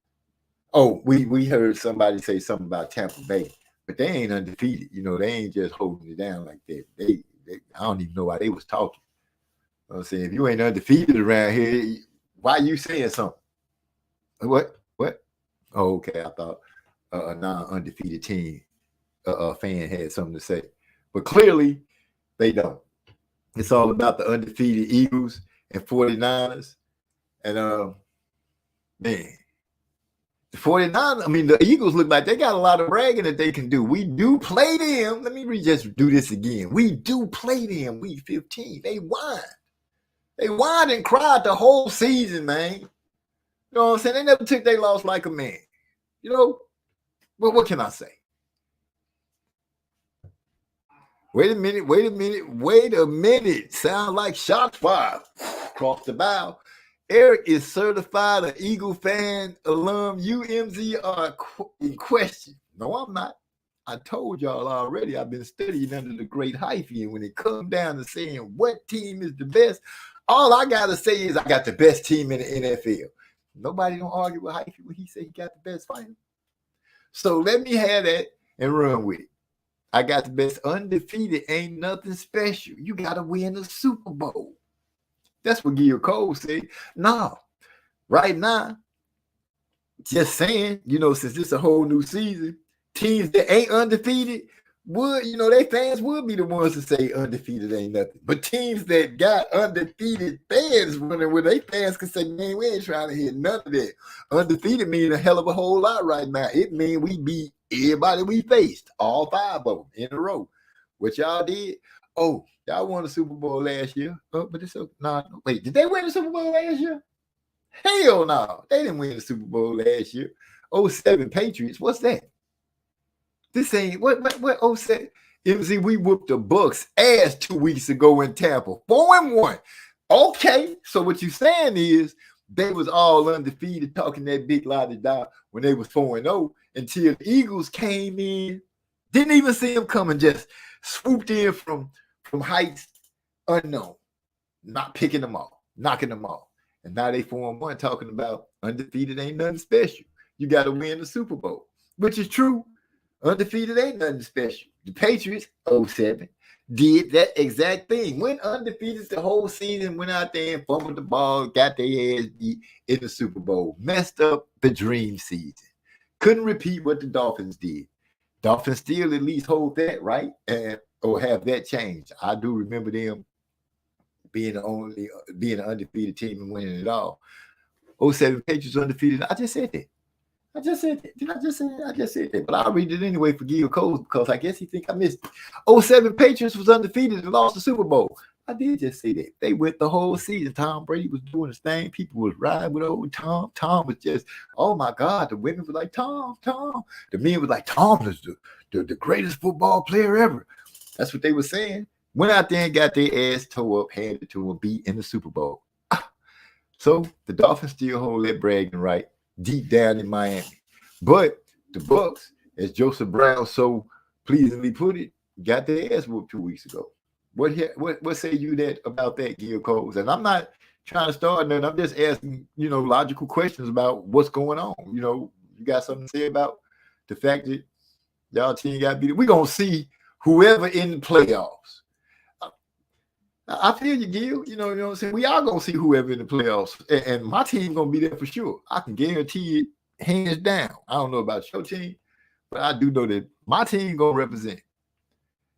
Oh, we heard somebody say something about Tampa Bay, but they ain't undefeated. They ain't just holding it down like that. I don't even know why they was talking. You know what I'm saying, if you ain't undefeated around here, why you saying something? What? Oh, okay. I thought a non-undefeated team fan had something to say, but clearly they don't. It's all about the undefeated Eagles and 49ers. And man, the 49ers, I mean, the Eagles look like they got a lot of bragging that they can do. We do play them. Let me just do this again. We do play them week 15. They whined. They whined and cried the whole season, man. You know what I'm saying? They never took their loss like a man. You know, but what can I say? Wait a minute. Sound like shots fired across the bow. Eric is certified an Eagle fan alum. UMZ are in question. No, I'm not. I told y'all already. I've been studying under the great Hyphy, and when it comes down to saying what team is the best, all I got to say is I got the best team in the NFL. Nobody don't argue with Hyphy when he said he got the best fighter. So let me have that and run with it. I got the best. Undefeated ain't nothing special. You got to win the Super Bowl. That's what Gil Cole said. No, right now, just saying, you know, since it's a whole new season, teams that ain't undefeated would, you know, their fans would be the ones to say undefeated ain't nothing. But teams that got undefeated fans running with their fans can say, man, we ain't trying to hear none of that. Undefeated mean a hell of a whole lot right now. It mean we beat everybody we faced, all 5 of them in a row. What y'all did? Oh, y'all won the Super Bowl last year. Oh, but it's no. Wait, did they win the Super Bowl last year? Hell no, they didn't win the Super Bowl last year. 07 Patriots. What's that? This ain't what 07. MZ, we whooped the Bucks ass 2 weeks ago in Tampa. 4-1. Okay, so what you saying is they was all undefeated, talking that big lot of dog when they was 4-0 until the Eagles came in. Didn't even see them coming, just swooped in from heights unknown, not picking them off, knocking them off. And now they 4-1 talking about undefeated ain't nothing special. You got to win the Super Bowl, which is true. Undefeated ain't nothing special. The Patriots, 07, did that exact thing. Went undefeated the whole season, went out there and fumbled the ball, got their ass beat in the Super Bowl. Messed up the dream season. Couldn't repeat what the Dolphins did. Dolphins still at least hold that, right? Or have that changed. I do remember them being an undefeated team and winning it all. 07 Patriots undefeated. I just said that. Did I just say that? I just said that. But I'll read it anyway for Gil Cole because I guess he think I missed it. 07 Patriots was undefeated and lost the Super Bowl. I did just say that. They went the whole season. Tom Brady was doing his thing. People was riding with old Tom. Tom was just, oh my God. The women were like, Tom. The men was like, Tom is the greatest football player ever. That's what they were saying. Went out there and got their ass tore up, handed to them, beat in the Super Bowl. So the Dolphins still hold that bragging right deep down in Miami. But the Bucks, as Joseph Brown so pleasantly put it, got their ass whooped 2 weeks ago. What say you about that, Gil Coles? And I'm not trying to start nothing. I'm just asking, logical questions about what's going on. You got something to say about the fact that y'all team got beat? We're going to see whoever in the playoffs. I feel you, Gil. You know what I'm saying? We are going to see whoever in the playoffs. And my team going to be there for sure. I can guarantee it hands down. I don't know about your team, but I do know that my team going to represent.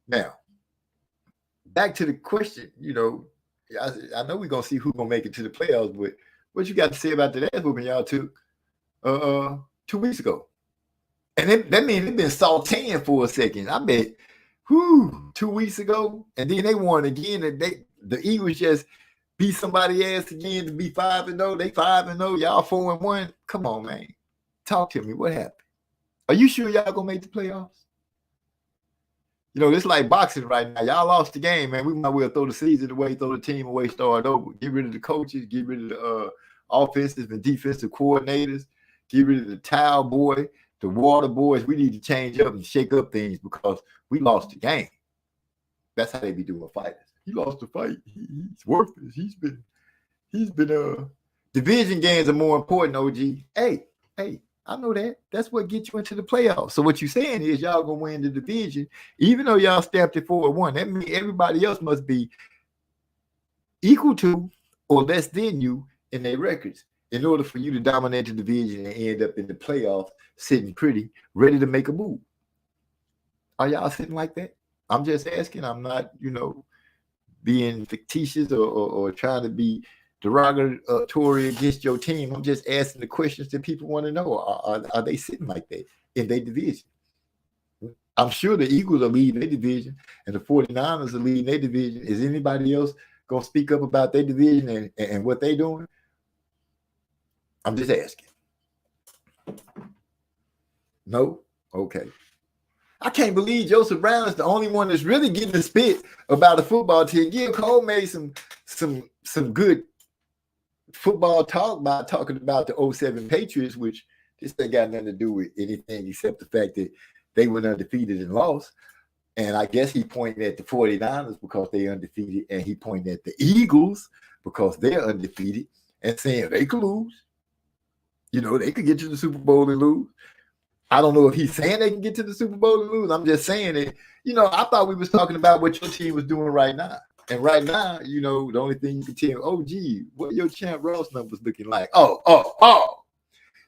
Now, back to the question, I know we're going to see who's going to make it to the playoffs, but what you got to say about that ass whooping y'all took 2 weeks ago? And that means they've been sauteing for a second. I bet 2 weeks ago, and then they won again, and the Eagles just beat somebody ass again to be 5-0. They 5-0, y'all 4-1. Come on, man. Talk to me. What happened? Are you sure y'all gonna make the playoffs? It's like boxing right now. Y'all lost the game, man. We might well throw the season away, throw the team away, start over. Get rid of the coaches, get rid of the offensive and defensive coordinators, get rid of the towel boy, the water boys. We need to change up and shake up things because we lost the game. That's how they be doing fighters. He lost the fight. He's worthless. He's been division games are more important, OG. Hey, I know that. That's what gets you into the playoffs. So what you're saying is y'all gonna win the division, even though y'all stamped it 4-1. That means everybody else must be equal to or less than you in their records in order for you to dominate the division and end up in the playoffs sitting pretty, ready to make a move. Are y'all sitting like that? I'm just asking. I'm not, being fictitious or trying to be derogatory against your team. I'm just asking the questions that people want to know. Are they sitting like that in their division? I'm sure the Eagles are leading their division and the 49ers are leading their division. Is anybody else going to speak up about their division and what they're doing? I'm just asking. No? Okay. I can't believe Joseph Brown is the only one that's really getting the spit about the football team. Gil Cole made some good football talk by talking about the 07 Patriots, which this ain't got nothing to do with anything except the fact that they went undefeated and lost. And I guess he pointed at the 49ers because they undefeated, and he pointed at the Eagles because they're undefeated and saying they could lose. They could get to the Super Bowl and lose. I don't know if he's saying they can get to the Super Bowl and lose. I'm just saying it. I thought we was talking about what your team was doing right now. And right now, the only thing you can tell, gee, what are your Champ Ross numbers looking like?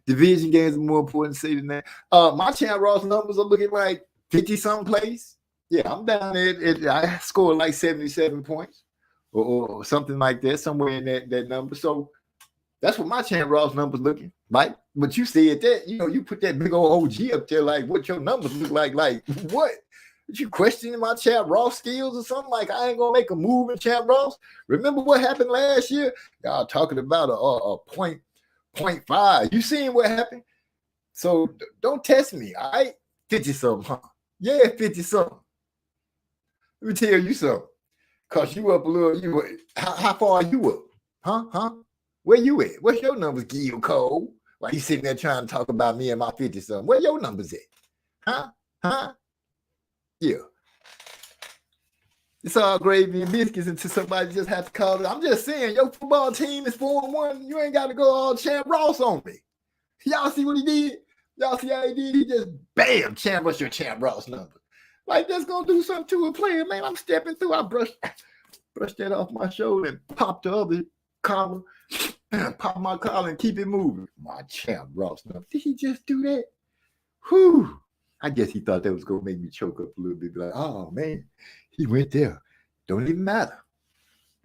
Division games are more important to say than that. My Champ Ross numbers are looking like 50-something place. Yeah, I'm down there. I scored like 77 points or something like that, somewhere in that number. So that's what my Champ Ross numbers looking like. But you said that, you put that big old OG up there, like what your numbers look like. Like what? You questioning my Champ Ross skills or something? Like I ain't gonna make a move in Champ Ross. Remember what happened last year? Y'all talking about a 0.5. You seen what happened? So don't test me. All right, 50-something, huh? Yeah, 50-something. Let me tell you something. Cause you up a little. How far are you up? Huh? Where you at? What's your numbers, Gil Cole? Why you sitting there trying to talk about me and my 50-something? Where your numbers at? Huh? Yeah. It's all gravy and biscuits until somebody just has to call it. I'm just saying, your football team is 4-1. You ain't got to go all Champ Ross on me. Y'all see what he did? Y'all see how he did? He just, bam, what's your Champ Ross number? Like, that's going to do something to a player, man. I'm stepping through. I brushed that off my shoulder and popped the other collar. Pop my collar and keep it moving. My Champ Ross number. Did he just do that? Whew. I guess he thought that was going to make me choke up a little bit. Be like, oh, man, he went there. Don't even matter.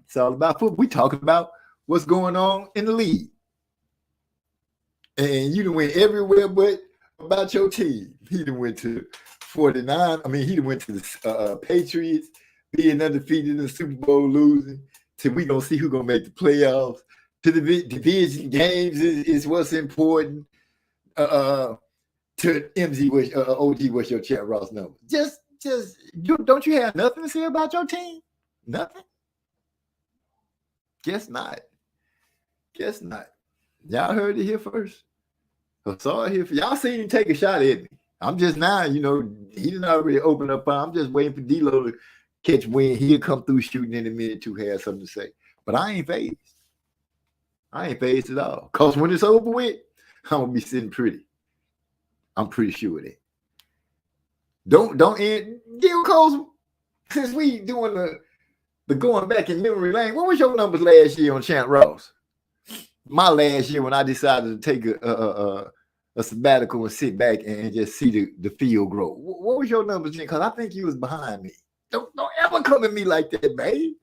It's all about football. We talking about what's going on in the league. And you done went everywhere but about your team. He done went to 49. I mean, he done went to the Patriots, being undefeated in the Super Bowl, losing. So we going to see who's going to make the playoffs. To the division games is what's important. To MZ, OG, what's your Champ Ross number? Just don't you have nothing to say about your team? Nothing? Guess not. Y'all heard it here first. I saw it here. Y'all seen him take a shot at me. I'm just now, he didn't already open up. I'm just waiting for D-Lo to catch wind. He'll come through shooting in a minute to have something to say. But I ain't phased. At all. Because when it's over with, I'm going to be sitting pretty. I'm pretty sure of that. Don't end. Gil Cole, since we doing the going back in memory lane, what was your numbers last year on Champ Ross? My last year when I decided to take a sabbatical and sit back and just see the field grow. What was your numbers then? Because I think you was behind me. Don't ever come at me like that, babe.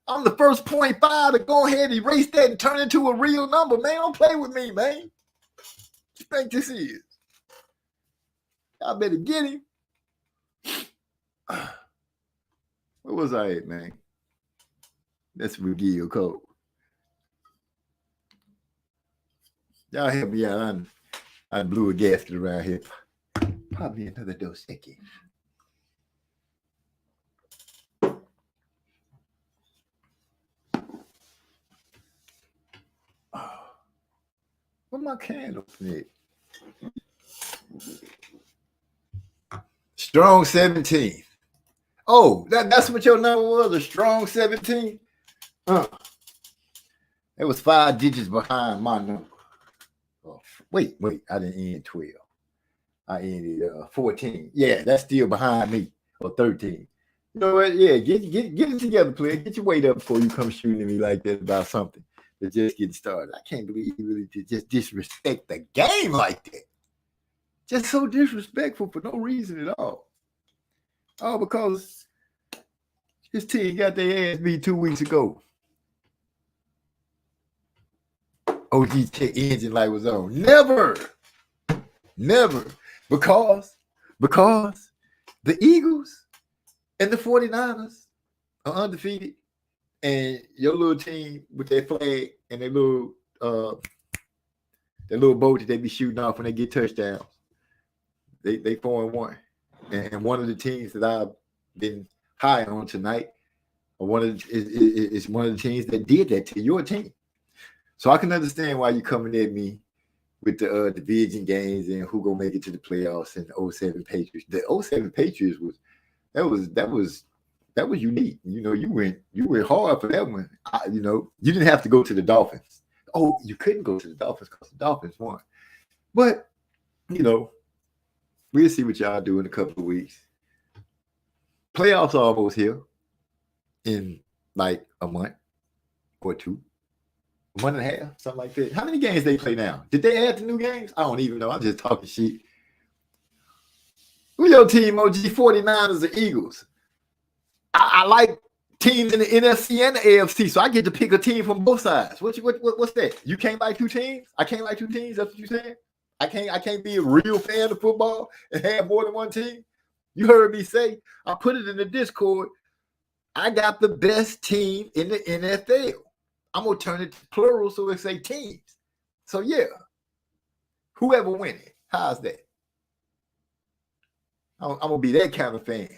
I'm the first 0.5 to go ahead and erase that and turn it into a real number, man. Don't play with me, man. What you think this is? I better get him. Where was I at, man? That's Gil Cole. Y'all help me out. I blew a gasket around here. Pop me another Dos Equis. Where my candle at? Strong 17. Oh, that's what your number was, a strong 17? It was 5 digits behind my number. Oh, Wait, I didn't end 12. I ended 14. Yeah, that's still behind me, or 13. You know what? Yeah, get it together, player. Get your weight up before you come shooting at me like that about something that just getting started. I can't believe you really did just disrespect the game like that. Just so disrespectful for no reason at all. All because his team got their ass beat 2 weeks ago. OG check engine light was on. Never. Because the Eagles and the 49ers are undefeated, and your little team with their flag and their little boat that they be shooting off when they get touchdowns, they 4-1. And one of the teams that I've been high on tonight, is one of the teams that did that to your team. So I can understand why you're coming at me with the division games and who gonna make it to the playoffs and the 07 Patriots. The 07 Patriots was unique. You know, you went hard for that one. You didn't have to go to the Dolphins. Oh, you couldn't go to the Dolphins because the Dolphins won. But we'll see what y'all do in a couple of weeks. Playoffs are almost here in like a month or two. 1.5, something like that. How many games they play now? Did they add the new games? I don't even know. I'm just talking shit. Who your team, OG? 49ers or Eagles? I like teams in the NFC and the AFC, so I get to pick a team from both sides. What's that? You can't like two teams? I can't like two teams? That's what you saying? I can't be a real fan of football and have more than one team? You heard me say, I put it in the Discord, I got the best team in the NFL. I'm going to turn it to plural so it say teams. So, yeah, whoever wins it, how's that? I'm going to be that kind of fan.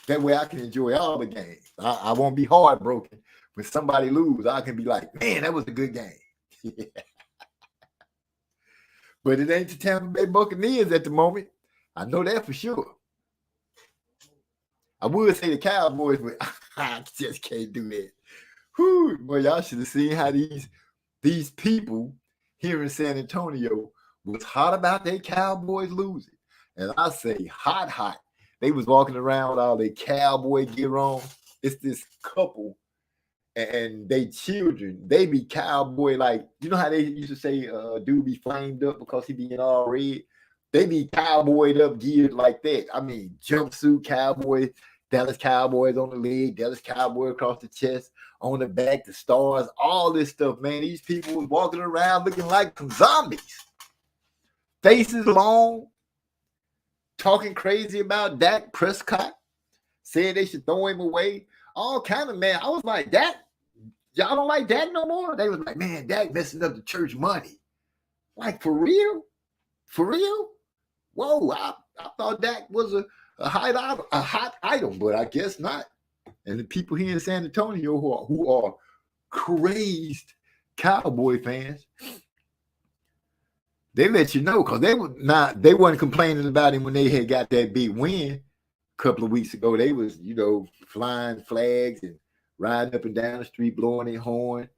That way I can enjoy all the games. I won't be heartbroken when somebody lose. I can be like, man, that was a good game. But it ain't the Tampa Bay Buccaneers at the moment. I know that for sure. I would say the Cowboys, but I just can't do that. Whew, boy, y'all should have seen how these people here in San Antonio was hot about their Cowboys losing. And I say hot. They was walking around with all their cowboy gear on. It's this couple and they children. They be cowboy like, you know how they used to say dude be flamed up because he be in all red? They be cowboyed up geared like that. I mean, jumpsuit cowboy, Dallas Cowboys on the leg, Dallas Cowboy across the chest, on the back, the stars, all this stuff, man. These people was walking around looking like some zombies. Faces long, talking crazy about Dak Prescott, saying they should throw him away. All kind of, man. I was like, Dak, y'all don't like Dak no more? They was like, man, Dak messing up the church money. Like, for real? For real? Whoa, I thought Dak was a hot item, but I guess not. And the people here in San Antonio who are crazed Cowboy fans, they let you know because they weren't complaining about him when they had got that big win a couple of weeks ago. They was, flying flags and riding up and down the street, blowing their horn,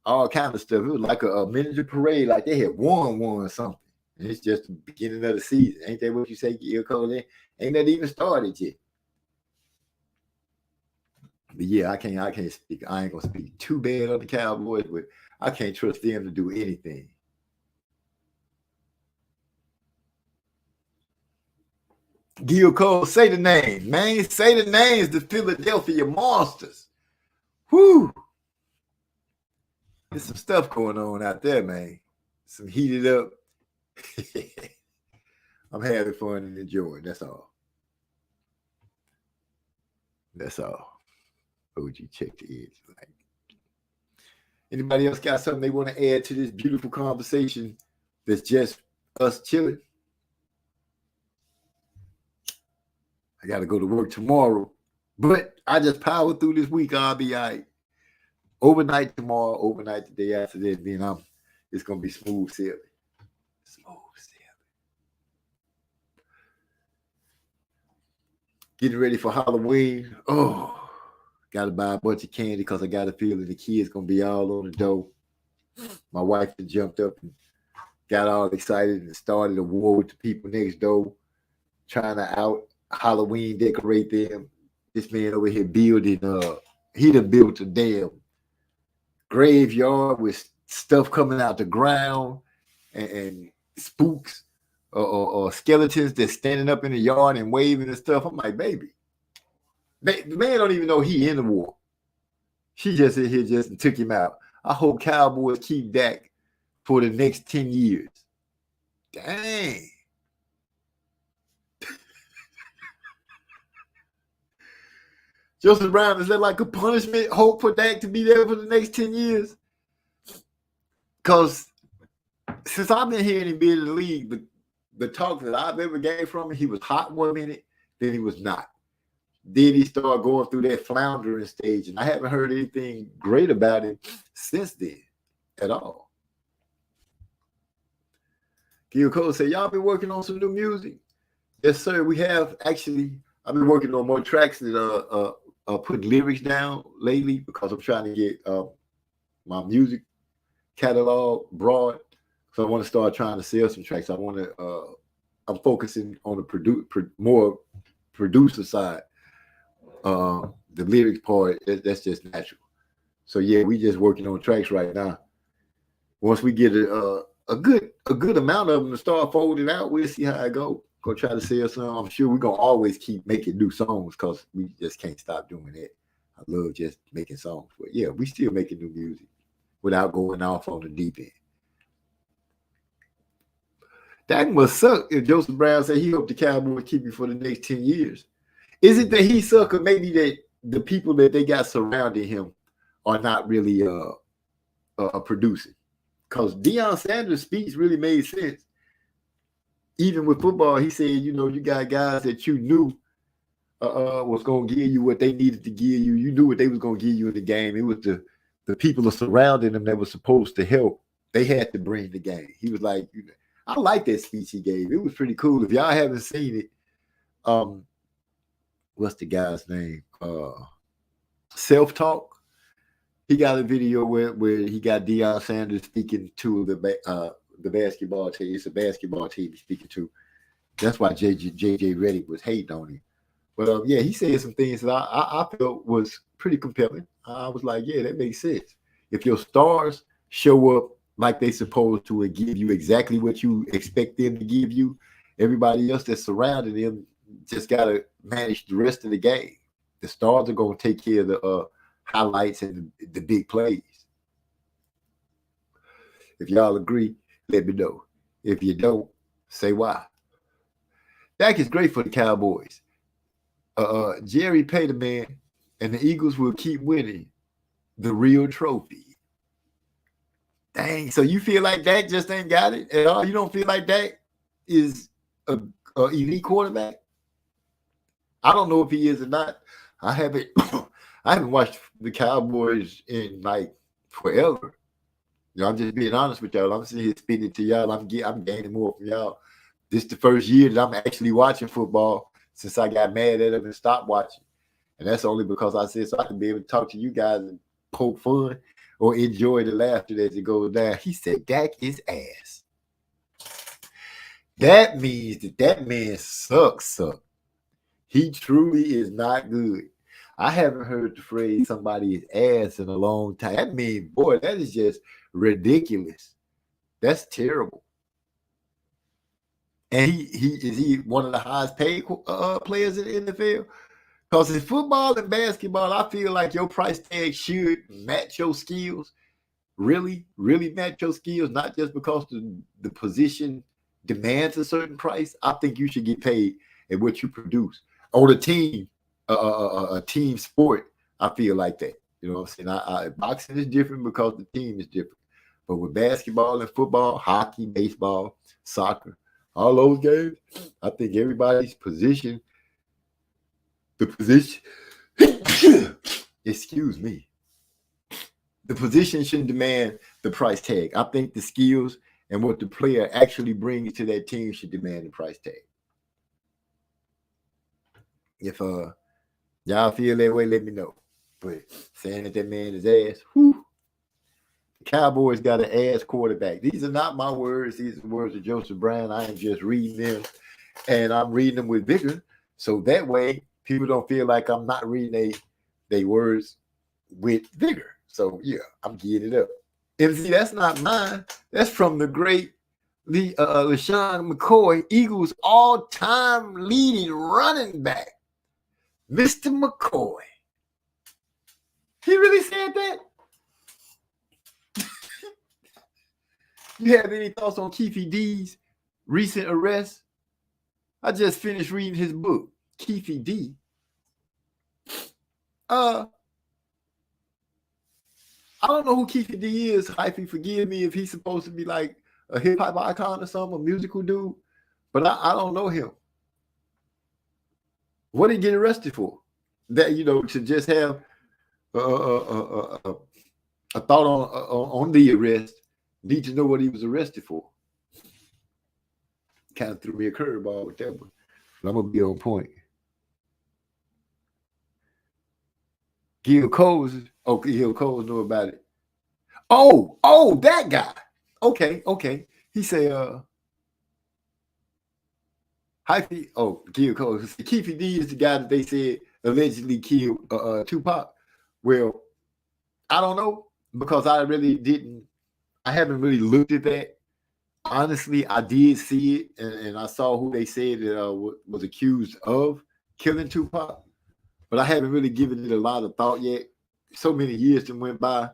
all kind of stuff. It was like a miniature parade, like they had won something. And it's just the beginning of the season. Ain't that what you say, Gil Cole? Ain't that even started yet? But yeah, I can't speak. I ain't gonna speak too bad on the Cowboys, but I can't trust them to do anything. Gil Cole, say the name, man. Say the names, the Philadelphia Monsters. Whoo! There's some stuff going on out there, man. Some heated up. I'm having fun and enjoying. That's all. OG, check the edge. Like, anybody else got something they want to add to this beautiful conversation that's just us chilling? I got to go to work tomorrow, but I just power through this week. I'll be all right. Overnight tomorrow, overnight the day after that, then it's going to be smooth sailing. Getting ready for Halloween. Oh, got to buy a bunch of candy because I got a feeling the kids going to be all on the door. My wife jumped up and got all excited and started a war with the people next door, trying to out Halloween decorate them. This man over here building, he done built a damn graveyard with stuff coming out the ground and spooks or skeletons that's standing up in the yard and waving and stuff. I'm like, baby, the man don't even know he in the war. She just in here just took him out. I hope Cowboys keep Dak for the next 10 years. Dang. Joseph Brown, is that like a punishment? Hope for Dak to be there for the next 10 years? Because since I've been hearing him be in the league, the talk that I've ever gained from him, he was hot 1 minute, then he was not. Then he started going through that floundering stage, and I haven't heard anything great about him since then at all. Gil Cole said, y'all been working on some new music? Yes, sir. We have actually. I've been working on more tracks that put lyrics down lately because I'm trying to get my music catalog broad. So I want to start trying to sell some tracks. I'm focusing on the more producer side. The lyrics part, that's just natural. So yeah, we just working on tracks right now. Once we get a good amount of them to start folding out, we'll see how it go. Go try to sell some. I'm sure we're gonna always keep making new songs because we just can't stop doing it. I love just making songs, but yeah, we still making new music without going off on the deep end. That must suck if Joseph Brown said he hoped the Cowboys keep him for the next 10 years. Is it that he suck, or maybe that the people that they got surrounding him are not really producing? Because Deion Sanders' speech really made sense. Even with football, he said, you got guys that you knew was going to give you what they needed to give you. You knew what they was going to give you in the game. It was the people that surrounding them that were supposed to help. They had to bring the game. He was like, I like that speech he gave. It was pretty cool. If y'all haven't seen it, what's the guy's name? Self-Talk. He got a video where he got Deion Sanders speaking to the basketball team. It's a basketball team he's speaking to. That's why JJ Redick was hating on him. But yeah, he said some things that I felt was pretty compelling. I was like, yeah, that makes sense. If your stars show up like they supposed to and give you exactly what you expect them to give you, everybody else that's surrounding them just got to manage the rest of the game. The stars are going to take care of the highlights and the big plays. If y'all agree, let me know. If you don't, say why. Dak is great for the Cowboys. Jerry Peterman and the Eagles will keep winning the real trophy. Dang, so you feel like Dak just ain't got it at all? You don't feel like Dak is a elite quarterback? I don't know if he is or not. I haven't watched the Cowboys in like forever. I'm just being honest with y'all. I'm sitting here speaking to y'all. I'm gaining more from y'all. This is the first year that I'm actually watching football since I got mad at him and stopped watching. And that's only because I said so I can be able to talk to you guys and poke fun or enjoy the laughter as it goes down. He said Dak is ass. That means that man sucks. He truly is not good. I haven't heard the phrase somebody is ass in a long time. That means, boy, that is just ridiculous. That's terrible. And he one of the highest paid players in the NFL? Because in football and basketball, I feel like your price tag should match your skills. Really, really match your skills, not just because the position demands a certain price. I think you should get paid at what you produce. On a team, a team sport, I feel like that. You know what I'm saying? Boxing is different because the team is different. But with basketball and football, hockey, baseball, soccer, all those games, I think everybody's position, excuse me, the position shouldn't demand the price tag. I think the skills and what the player actually brings to that team should demand the price tag. If y'all feel that way, let me know. But saying that man is ass, whew, Cowboys got an ass quarterback. These are not my words. These are the words of Joseph Brown. I am just reading them, and I'm reading them with vigor. So that way, people don't feel like I'm not reading they words with vigor. So yeah, I'm getting it up. And see, that's not mine. That's from the great LeSean McCoy, Eagles all-time leading running back, Mr. McCoy. He really said that? You have any thoughts on Keefe D's recent arrest? I just finished reading his book, Keefe D. I don't know who Keefe D is. Hyphy, forgive me if he's supposed to be like a hip hop icon or something, a musical dude, but I don't know him. What did he get arrested for? That, you know, to just have a thought on the arrest, need to know what he was arrested for. Kind of threw me a curveball with that one, but I'm gonna be on point. Gil Coles know about it. Oh, that guy. Okay. He said, Hyphy. Oh, Gil Coles. Keefe D is the guy that they said allegedly killed Tupac. Well, I don't know, because I haven't really looked at that. Honestly, I did see it, and I saw who they said that was accused of killing Tupac, but I haven't really given it a lot of thought yet. So many years that went by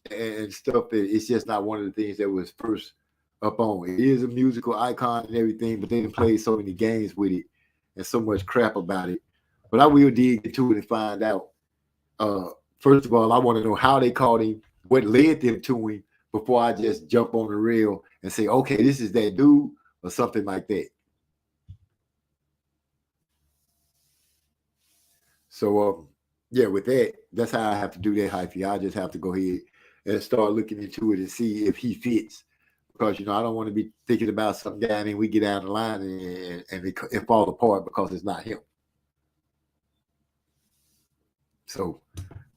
and stuff that it's just not one of the things that was first up on. It is a musical icon and everything, but they done played so many games with it and so much crap about it. But I will dig into it and find out. First of all, I want to know how they caught him, what led them to him, before I just jump on the rail and say, okay, this is that dude, or something like that. So, yeah, with that, that's how I have to do that, Hyphy. I just have to go ahead and start looking into it and see if he fits. Because, you know, I don't want to be thinking about some guy, and we get out of the line and it fall apart because it's not him. So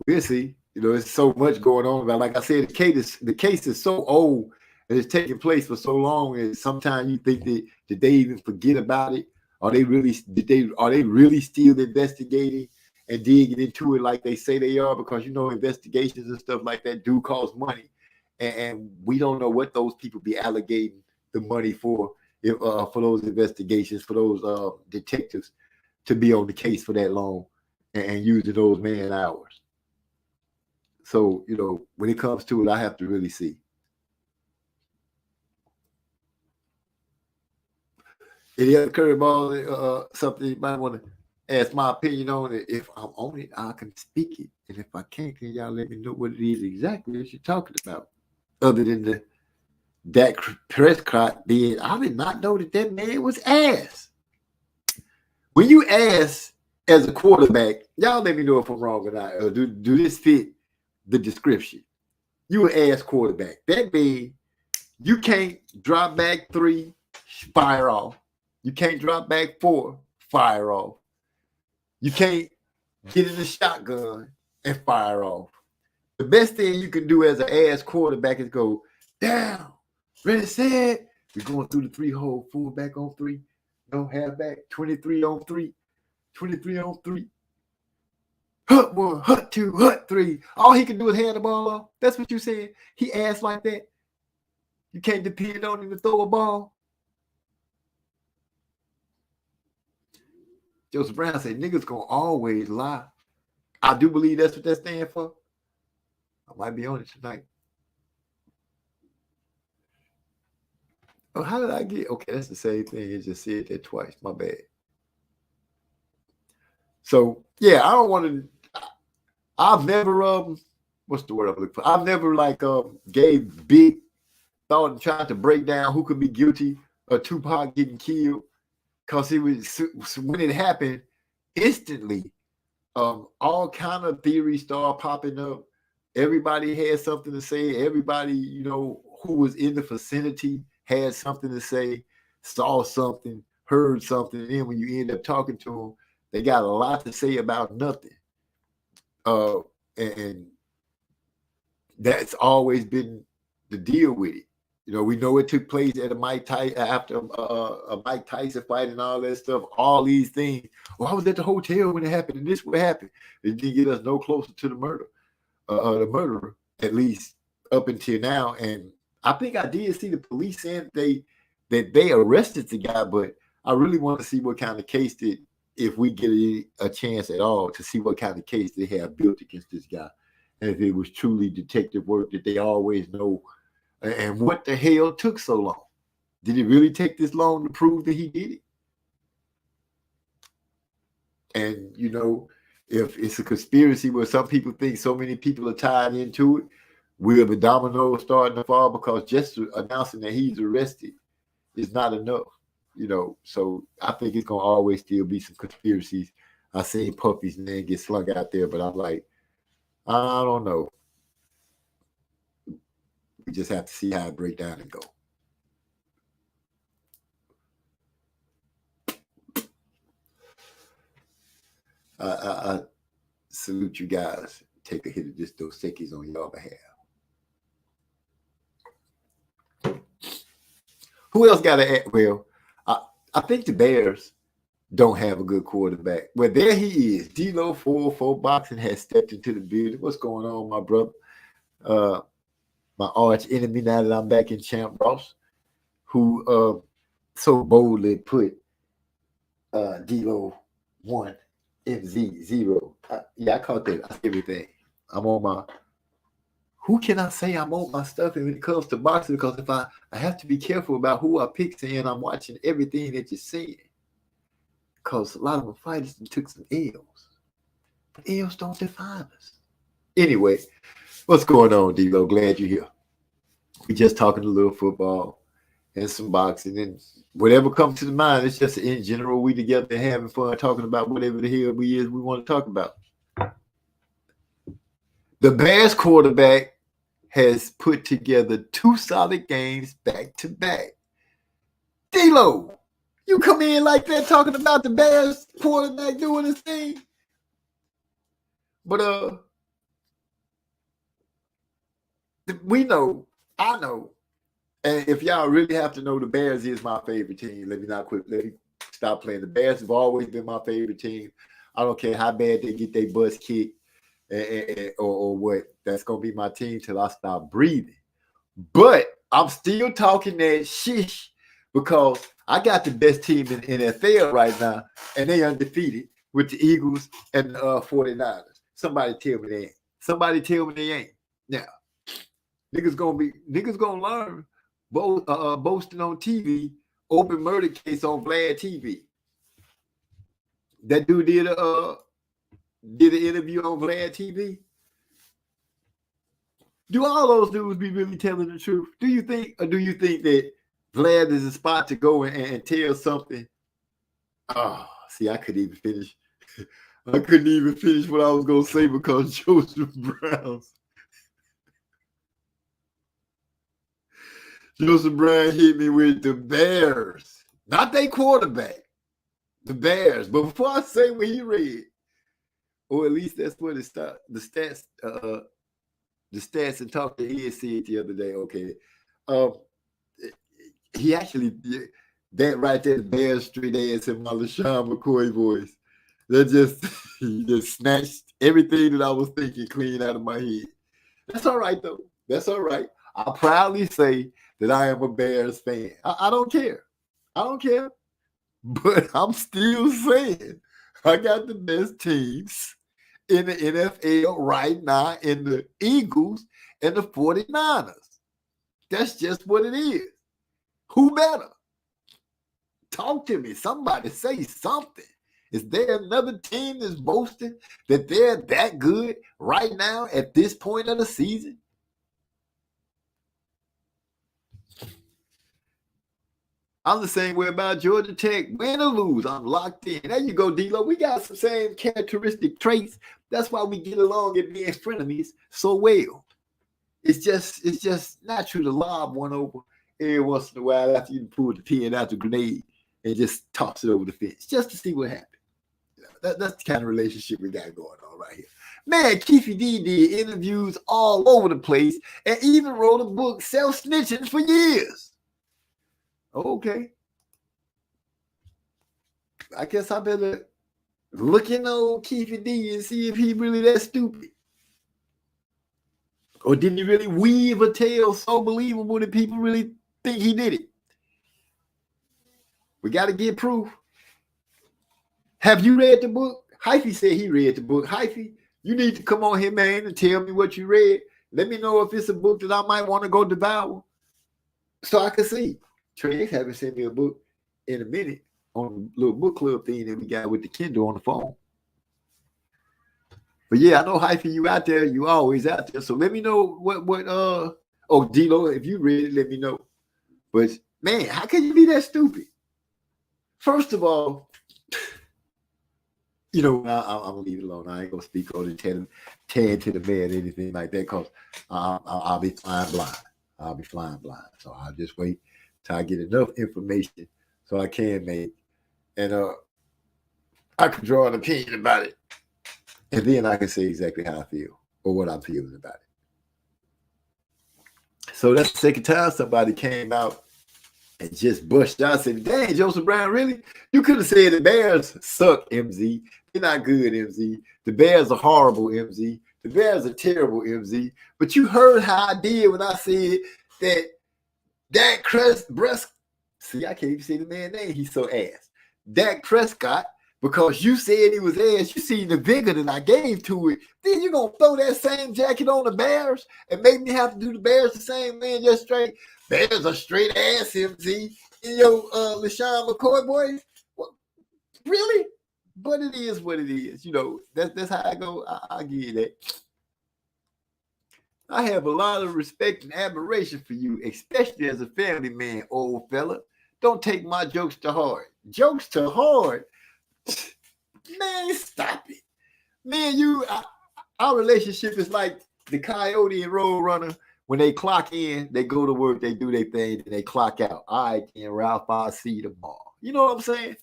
we'll see. You know, there's so much going on about. Like I said, the case is so old and it's taking place for so long, and sometimes you think that did they even forget about it? Are they really still investigating and digging into it like they say they are? Because, you know, investigations and stuff like that do cost money, and we don't know what those people be allocating the money for those investigations, for those detectives to be on the case for that long and using those man hours. So, you know, when it comes to it, I have to really see. Any other curveball, something you might want to ask my opinion on it? If I'm on it, I can speak it. And if I can't, then y'all let me know what it is exactly that you're talking about. Other than Dak Prescott did, I did not know that man was ass. When you ass as a quarterback, y'all let me know if I'm wrong or not. Do this fit the description? You an ass quarterback. That means you can't drop back 3, fire off. You can't drop back 4, fire off. You can't get in the shotgun and fire off. The best thing you can do as an ass quarterback is go down. Ready, set. We're going through the 3-hole, fullback on 3, no halfback, 23 on 3, 23 on 3. Hut 1, hut 2, hut 3. All he can do is hand the ball off. That's what you said. He asked like that. You can't depend on him to throw a ball. Joseph Brown said, niggas gonna always lie. I do believe that's what that stands for. I might be on it tonight. Oh, how did I get? Okay, that's the same thing. It just said that twice. My bad. So, yeah, I don't want to. I've never what's the word I'm looking for? I've never gave big thought and tried to break down who could be guilty of Tupac getting killed, because it was when it happened instantly. All kind of theories started popping up. Everybody had something to say. Everybody, you know, who was in the vicinity had something to say, saw something, heard something. And then when you end up talking to them, they got a lot to say about nothing. And That's always been the deal with it. You know, we know it took place at a Mike Tyson after a Mike Tyson fight and all that stuff. All these things. Well, I was at the hotel when it happened, and this would happen. It didn't get us no closer to the murderer, at least up until now. And I think I did see the police saying that they arrested the guy, but I really want to see what kind of case that, if we get a chance at all, to see what kind of case they have built against this guy, and if it was truly detective work that they always know. And what the hell took so long? Did it really take this long to prove that he did it? And, you know, if it's a conspiracy where some people think so many people are tied into it, will the dominoes starting to fall? Because just announcing that he's arrested is not enough, you know. So I think it's going to always still be some conspiracies. I seen Puffy's name get slung out there, but I'm like, I don't know. We just have to see how it break down and go. I salute you guys. Take a hit of this Dos Equis on your behalf. Who else got to act? Well, I think the Bears don't have a good quarterback. Well, there he is. D-Lo 404 Boxing has stepped into the building. What's going on, my brother? My arch enemy, now that I'm back in Champ Ross, who so boldly put D-Lo 1, MZ 0. I caught that. Everything. I'm on my. Who can I say I'm on my stuff when it comes to boxing? Because if I have to be careful about who I pick, saying I'm watching everything that you're saying. Because a lot of the fighters took some L's. But L's don't define us. Anyway, what's going on, D-Lo? Glad you're here. We just talking a little football and some boxing and whatever comes to the mind. It's just in general, we together having fun talking about whatever the hell we want to talk about. The Bears quarterback has put together 2 solid games back to back. D-Lo, you come in like that talking about the Bears quarterback doing his thing. But we know, I know, and if y'all really have to know, the Bears is my favorite team. Let me stop playing. The Bears have always been my favorite team. I don't care how bad they get their butts kicked or what. That's going to be my team till I stop breathing. But I'm still talking that shish because I got the best team in the NFL right now, and they undefeated with the Eagles and the 49ers. Somebody tell me they ain't. Somebody tell me they ain't. Now, niggas gonna learn boasting on TV, open murder case on Vlad TV. That dude did an interview on Vlad TV. Do all those dudes be really telling the truth? Do you think that Vlad is a spot to go and tell something? Oh, see, I couldn't even finish. I couldn't even finish what I was gonna say because Joseph Brown hit me with the Bears, not their quarterback, the Bears. But before I say what he read, or at least that's what the stats and talk that he had said the other day. Okay, he actually that right there, the Bears straight ass in my LaShawn McCoy voice. That he just snatched everything that I was thinking clean out of my head. That's all right though. That's all right. I proudly say that I am a Bears fan. I don't care. I don't care. But I'm still saying I got the best teams in the NFL right now in the Eagles and the 49ers. That's just what it is. Who better? Talk to me. Somebody say something. Is there another team that's boasting that they're that good right now at this point of the season? I'm the same way about Georgia Tech. Win or lose, I'm locked in. There you go, D-Lo. We got some same characteristic traits. That's why we get along and be in frenemies so well. It's just natural to lob one over every once in a while after you pull the pin out the grenade and just toss it over the fence just to see what happens. That's the kind of relationship we got going on right here. Man, Keefe D did interviews all over the place and even wrote a book, Self-Snitching, for years. Okay. I guess I better look in old Keefe D and see if he really that stupid. Or did he really weave a tale so believable that people really think he did it? We got to get proof. Have you read the book? Hyphy said he read the book. Hyphy, you need to come on here, man, and tell me what you read. Let me know if it's a book that I might want to go devour so I can see. Trey X haven't sent me a book in a minute on the little book club thing that we got with the Kindle on the phone. But yeah, I know Hyphy, you out there. You always out there. So let me know what D-Lo, if you read it, let me know. But man, how can you be that stupid? First of all, you know, I'm gonna leave it alone. I ain't gonna speak on it, tend to the man, anything like that, because I'll be flying blind. I'll be flying blind. So I'll just wait till I get enough information so I can make, and I can draw an opinion about it, and then I can say exactly how I feel or what I'm feeling about it. So that's the second time somebody came out and just bushed out and said, dang, Joseph Brown, really? You could have said the Bears suck, MZ. They're not good, MZ. The Bears are horrible, MZ. The Bears are terrible, MZ. But you heard how I did when I said that Dak Prescott, see, I can't even say the man's name. He's so ass. Dak Prescott, because you said he was ass, you see the vigor that I gave to it. Then you're going to throw that same jacket on the Bears and make me have to do the Bears the same, man, just straight. Bears are straight ass, MZ. And yo, LeSean McCoy, boy, what, really? But it is what it is. You know, that's how I go. I give you that. I have a lot of respect and admiration for you, especially as a family man, old fella. Don't take my jokes to heart. Jokes to heart? Man, stop it. Man, our relationship is like the Coyote and Roadrunner. When they clock in, they go to work, they do their thing, and they clock out. All right, then, Ralph, I'll see you tomorrow. You know what I'm saying?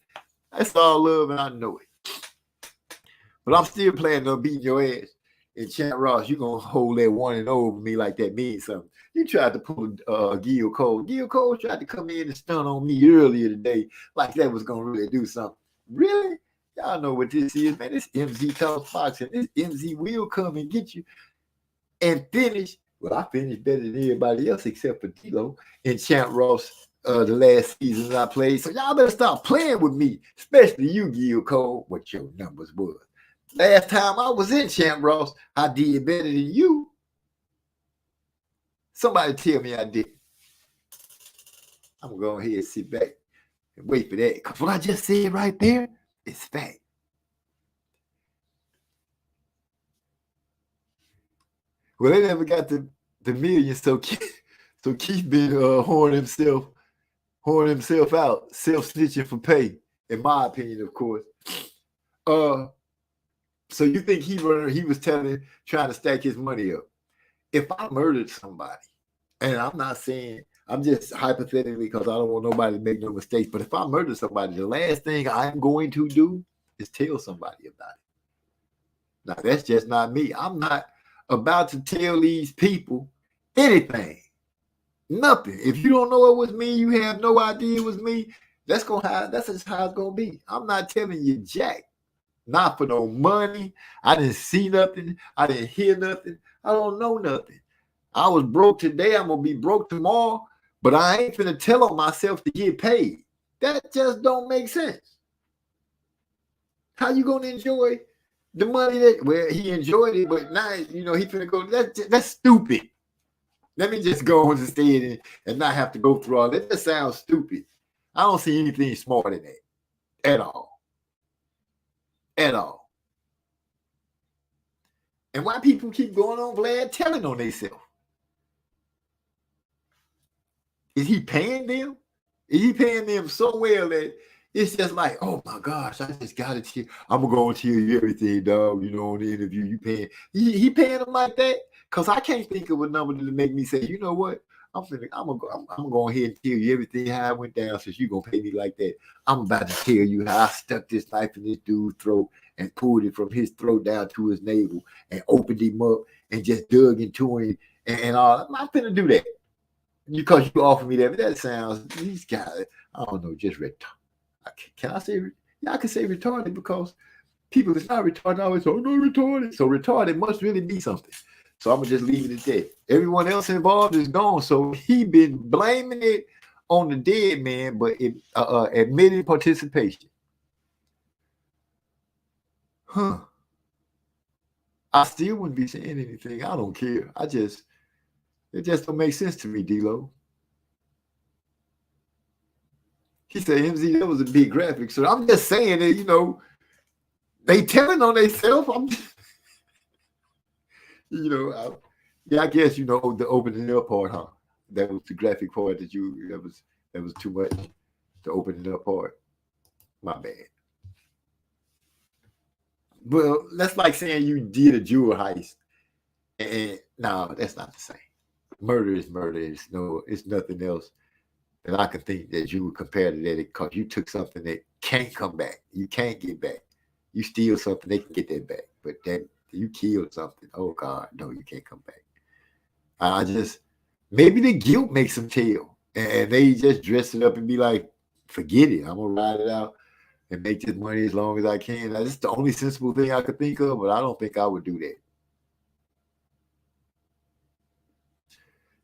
That's all love, and I know it. But I'm still planning on beating your ass. And Champ Ross, you're going to hold that 1-0 over me like that means something. You tried to pull Gil Cole. Gil Cole tried to come in and stun on me earlier today like that was going to really do something. Really? Y'all know what this is, man. This MZ Talks Boxing. This MZ will come and get you and finish. Well, I finished better than everybody else except for D-Lo and Champ Ross the last season I played. So y'all better stop playing with me, especially you, Gil Cole, what your numbers was. Last time I was in Champ Ross, I did better than you. Somebody tell me I didn't. I'm going to go ahead and sit back and wait for that. Because what I just said right there is fact. Well, they never got the million, so Keith been horning himself out, self-snitching for pay, in my opinion, of course. So you think he was trying to stack his money up. If I murdered somebody, and I'm not saying, I'm just hypothetically because I don't want nobody to make no mistakes, but if I murder somebody, the last thing I'm going to do is tell somebody about it. Now, that's just not me. I'm not about to tell these people anything. Nothing. If you don't know it was me, you have no idea it was me, that's just how it's gonna be. I'm not telling you jack. Not for no money. I didn't see nothing. I didn't hear nothing. I don't know nothing. I was broke today. I'm gonna be broke tomorrow, but I ain't finna tell on myself to get paid. That just don't make sense. How you gonna enjoy the money he enjoyed it, but now he finna go? That's stupid. Let me just go instead and not have to go through all that. That sounds stupid. I don't see anything smart in that at all. At all. And why people keep going on Vlad telling on themselves? Is he paying them? Is he paying them so well that it's just like, oh my gosh, I just got it here. I'm gonna tell you everything, dog. On the interview, you paying. He paying them like that? Because I can't think of a number to make me say, you know what? I'm gonna go ahead and tell you everything how I went down since you gonna pay me like that. I'm about to tell you how I stuck this knife in this dude's throat and pulled it from his throat down to his navel and opened him up and just dug into him and all. I'm not gonna do that because you offer me that. But that sounds, these guys, I don't know, just retarded. Can I say? Yeah, I can say retarded because people that's not retarded always say, "Oh, no, retarded." So retarded must really be something. So I'm gonna just leave it at that. Everyone else involved is gone. So he been blaming it on the dead man, but admitting participation. Huh. I still wouldn't be saying anything. I don't care. It just don't make sense to me, D-Lo. He said, MZ, that was a big graphic. So I'm just saying that, you know, they telling on themselves. I'm just, you know, I guess, you know, the opening up part, huh? That was the graphic part that was too much, the opening up part. My bad. Well, that's like saying you did a jewel heist. And no, that's not the same. Murder is murder. It's nothing else that I can think that you would compare to that because you took something that can't come back. You can't get back. You steal something, they can get that back. But that you killed something. Oh God, no, you can't come back. I just maybe the guilt makes them tell. And they just dress it up and be like, forget it. I'm gonna ride it out and make this money as long as I can. That's the only sensible thing I could think of, but I don't think I would do that.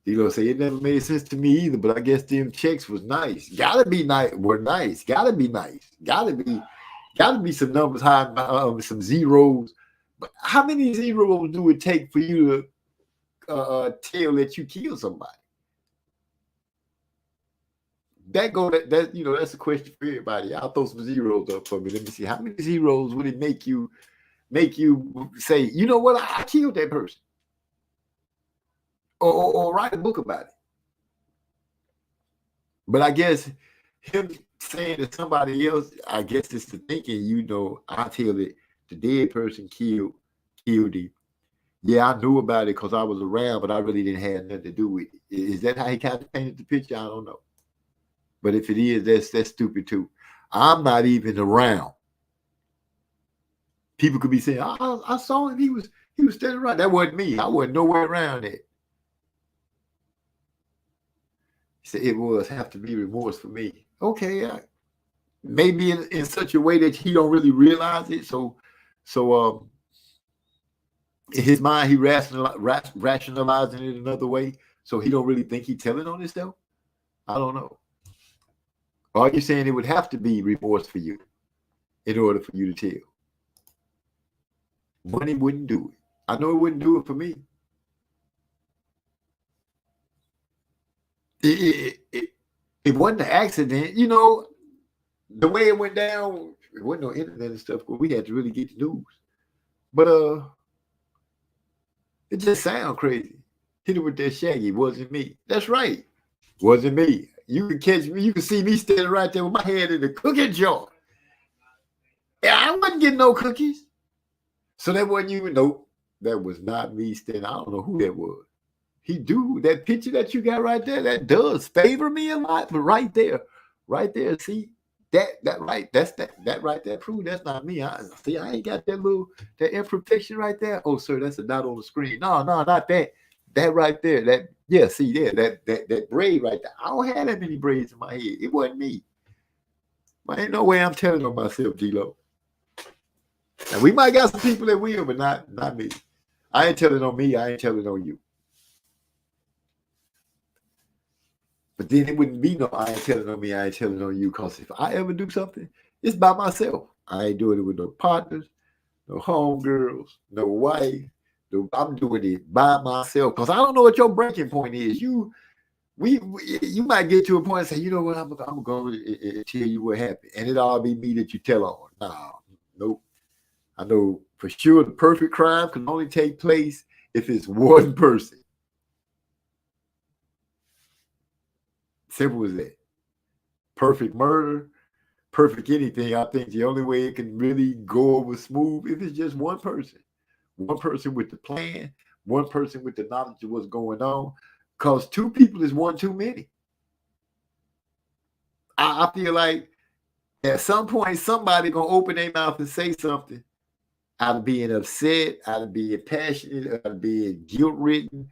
You know, say it never made sense to me either, but I guess them checks was nice. Gotta be nice. Were nice. Gotta be nice. Gotta be some numbers high, some zeros. But how many zeros do it take for you to tell that you killed somebody? That you know, that's a question for everybody. I'll throw some zeros up for me. Let me see. How many zeros would it make you say, you know what, I killed that person? Or write a book about it. But I guess him saying to somebody else, I guess it's the thinking, you know, I tell it, the dead person killed him. Yeah, I knew about it because I was around, but I really didn't have nothing to do with it. Is that how he kind of painted the picture? I don't know. But if it is, that's stupid too. I'm not even around. People could be saying, I saw him. He was standing right. That wasn't me. I wasn't nowhere around it. He said it was have to be remorse for me. Okay, maybe in such a way that he don't really realize it. So in his mind, he rationalizing it another way. So he don't really think he telling on himself. I don't know. Are you saying it would have to be remorse for you in order for you to tell? Money wouldn't do it. I know it wouldn't do it for me. It wasn't an accident. You know, the way it went down, it wasn't no internet and stuff, but we had to really get the news. But it just sounds crazy. Hit it with that Shaggy. Wasn't me. That's right. Wasn't me. You can catch me. You can see me standing right there with my head in the cookie jar. Yeah, I wasn't getting no cookies. So that wasn't you. Nope. That was not me standing. I don't know who that was. He do that picture that you got right there. That does favor me a lot. But right there, see that right. That's that right there. Prove that's not me. I ain't got that imperfection right there. Oh, sir, that's a dot on the screen. No, not that. That right there. See there. That braid right there. I don't have that many braids in my head. It wasn't me. But ain't no way I'm telling on myself, G-Lo. And we might got some people that will, but not me. I ain't telling on me. I ain't telling on you. But then it wouldn't be no I ain't telling on me, I ain't telling on you. Because if I ever do something, it's by myself. I ain't doing it with no partners, no homegirls, no wife. I'm doing it by myself. Because I don't know what your breaking point is. You might get to a point and say, you know what, I'm going to tell you what happened. And it all be me that you tell on. No, nope. I know for sure the perfect crime can only take place if it's one person. Simple as that. Perfect murder, perfect anything. I think the only way it can really go over smooth if it's just one person with the plan, one person with the knowledge of what's going on. Because 2 people is one too many. I feel like at some point somebody gonna open their mouth and say something out of being upset, out of being passionate, out of being guilt-ridden.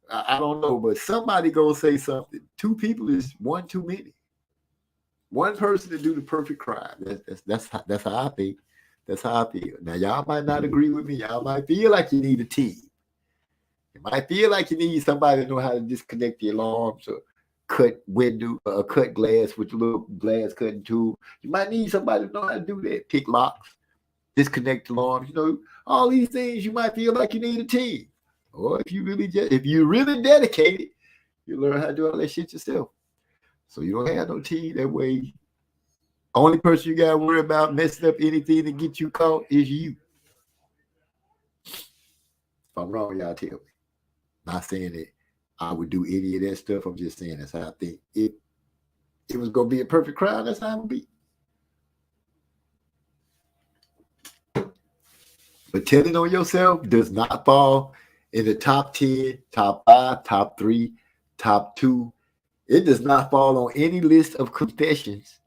I don't know, but somebody gonna say something. 2 people is one too many. One person to do the perfect crime. That's how I think. That's how I feel. Now y'all might not agree with me. Y'all might feel like you need a team. You might feel like you need somebody to know how to disconnect the alarms or cut window, cut glass with a little glass cutting tool. You might need somebody to know how to do that. Pick locks, disconnect alarms. You know, all these things. You might feel like you need a team. Or if you're really dedicated, you learn how to do all that shit yourself. So you don't have no team. That way, only person you got to worry about messing up anything to get you caught is you. If I'm wrong, y'all tell me. Not saying that I would do any of that stuff. I'm just saying that's how I think. If it was going to be a perfect crowd, that's how it would be. But telling on yourself does not fall in the top 10, top 5, top 3, top 2. It does not fall on any list of confessions.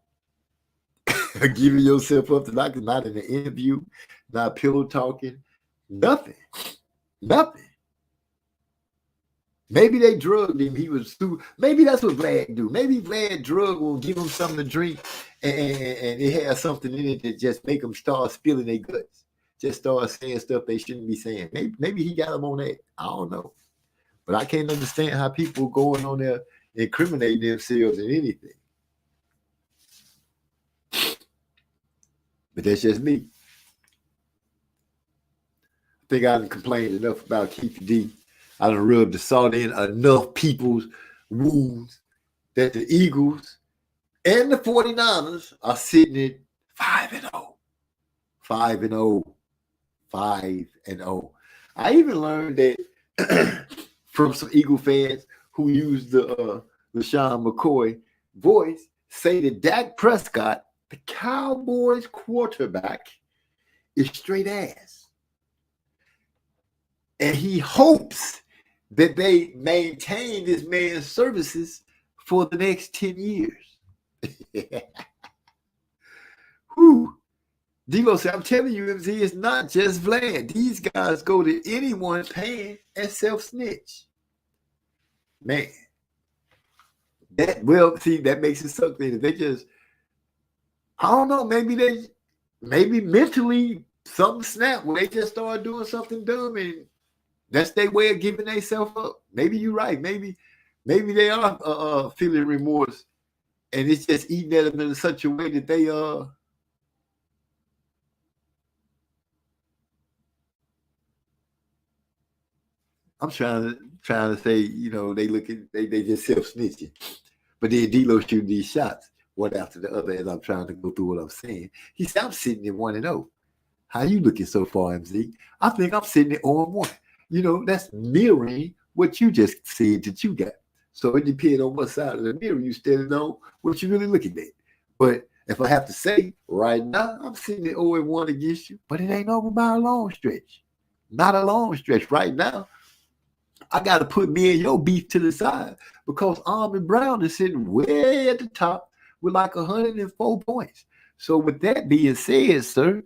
Giving yourself up to not in an interview, not pillow talking, nothing. Nothing. Maybe they drugged him. He was stupid. Maybe that's what Vlad do. Maybe Vlad drug will give him something to drink and it has something in it that just make them start spilling their guts. Just start saying stuff they shouldn't be saying. Maybe he got them on that. I don't know. But I can't understand how people going on there incriminating themselves in anything. But that's just me. I think I done complained enough about Keith D. I done rubbed the salt in enough people's wounds that the Eagles and the 49ers are sitting at 5-0. 5-0. 5-0. I even learned that from some Eagle fans who used the LaShawn McCoy voice, say that Dak Prescott, the Cowboys quarterback, is straight ass. And he hopes that they maintain this man's services for the next 10 years. Whew. D-Lo said, I'm telling you, MZ, it's not just Vlad. These guys go to anyone paying and self-snitch. Man. That makes it suck. They just, I don't know, maybe mentally something snapped when they just started doing something dumb and that's their way of giving themselves up. Maybe you're right. Maybe they are feeling remorse and it's just eating at them in such a way that they I'm trying to say, you know, they just self-snitching. But then D-Lo shooting these shots one after the other as I'm trying to go through what I'm saying. He said, I'm sitting at 1-0. How you looking so far, MZ? I think I'm sitting at 0-1. You know, that's mirroring what you just said that you got. So it depends on what side of the mirror you standing on, what you really looking at. But if I have to say, right now, I'm sitting at 0-1 against you, but it ain't over by a long stretch. Not a long stretch right now. I got to put me and your beef to the side because Armin Brown is sitting way at the top with like 104 points. So with that being said, sir,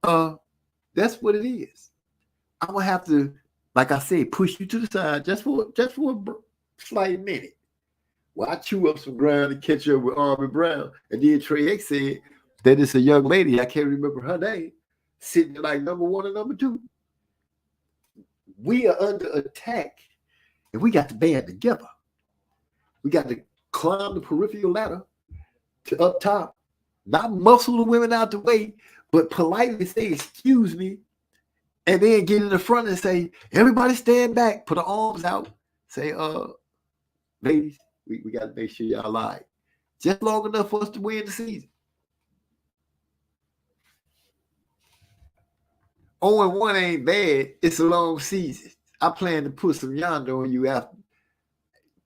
that's what it is. I'm going to have to, like I said, push you to the side just for a slight minute. Well, I chew up some ground and catch up with Armin Brown. And then Trey X said that it's a young lady, I can't remember her name, sitting like number 1 and number 2. We are under attack, and we got to band together. We got to climb the peripheral ladder to up top, not muscle the women out the way, but politely say, excuse me, and then get in the front and say, everybody stand back, put the arms out, say, ladies, we got to make sure y'all lie. Just long enough for us to win the season. 0-1 ain't bad. It's a long season. I plan to put some yonder on you after.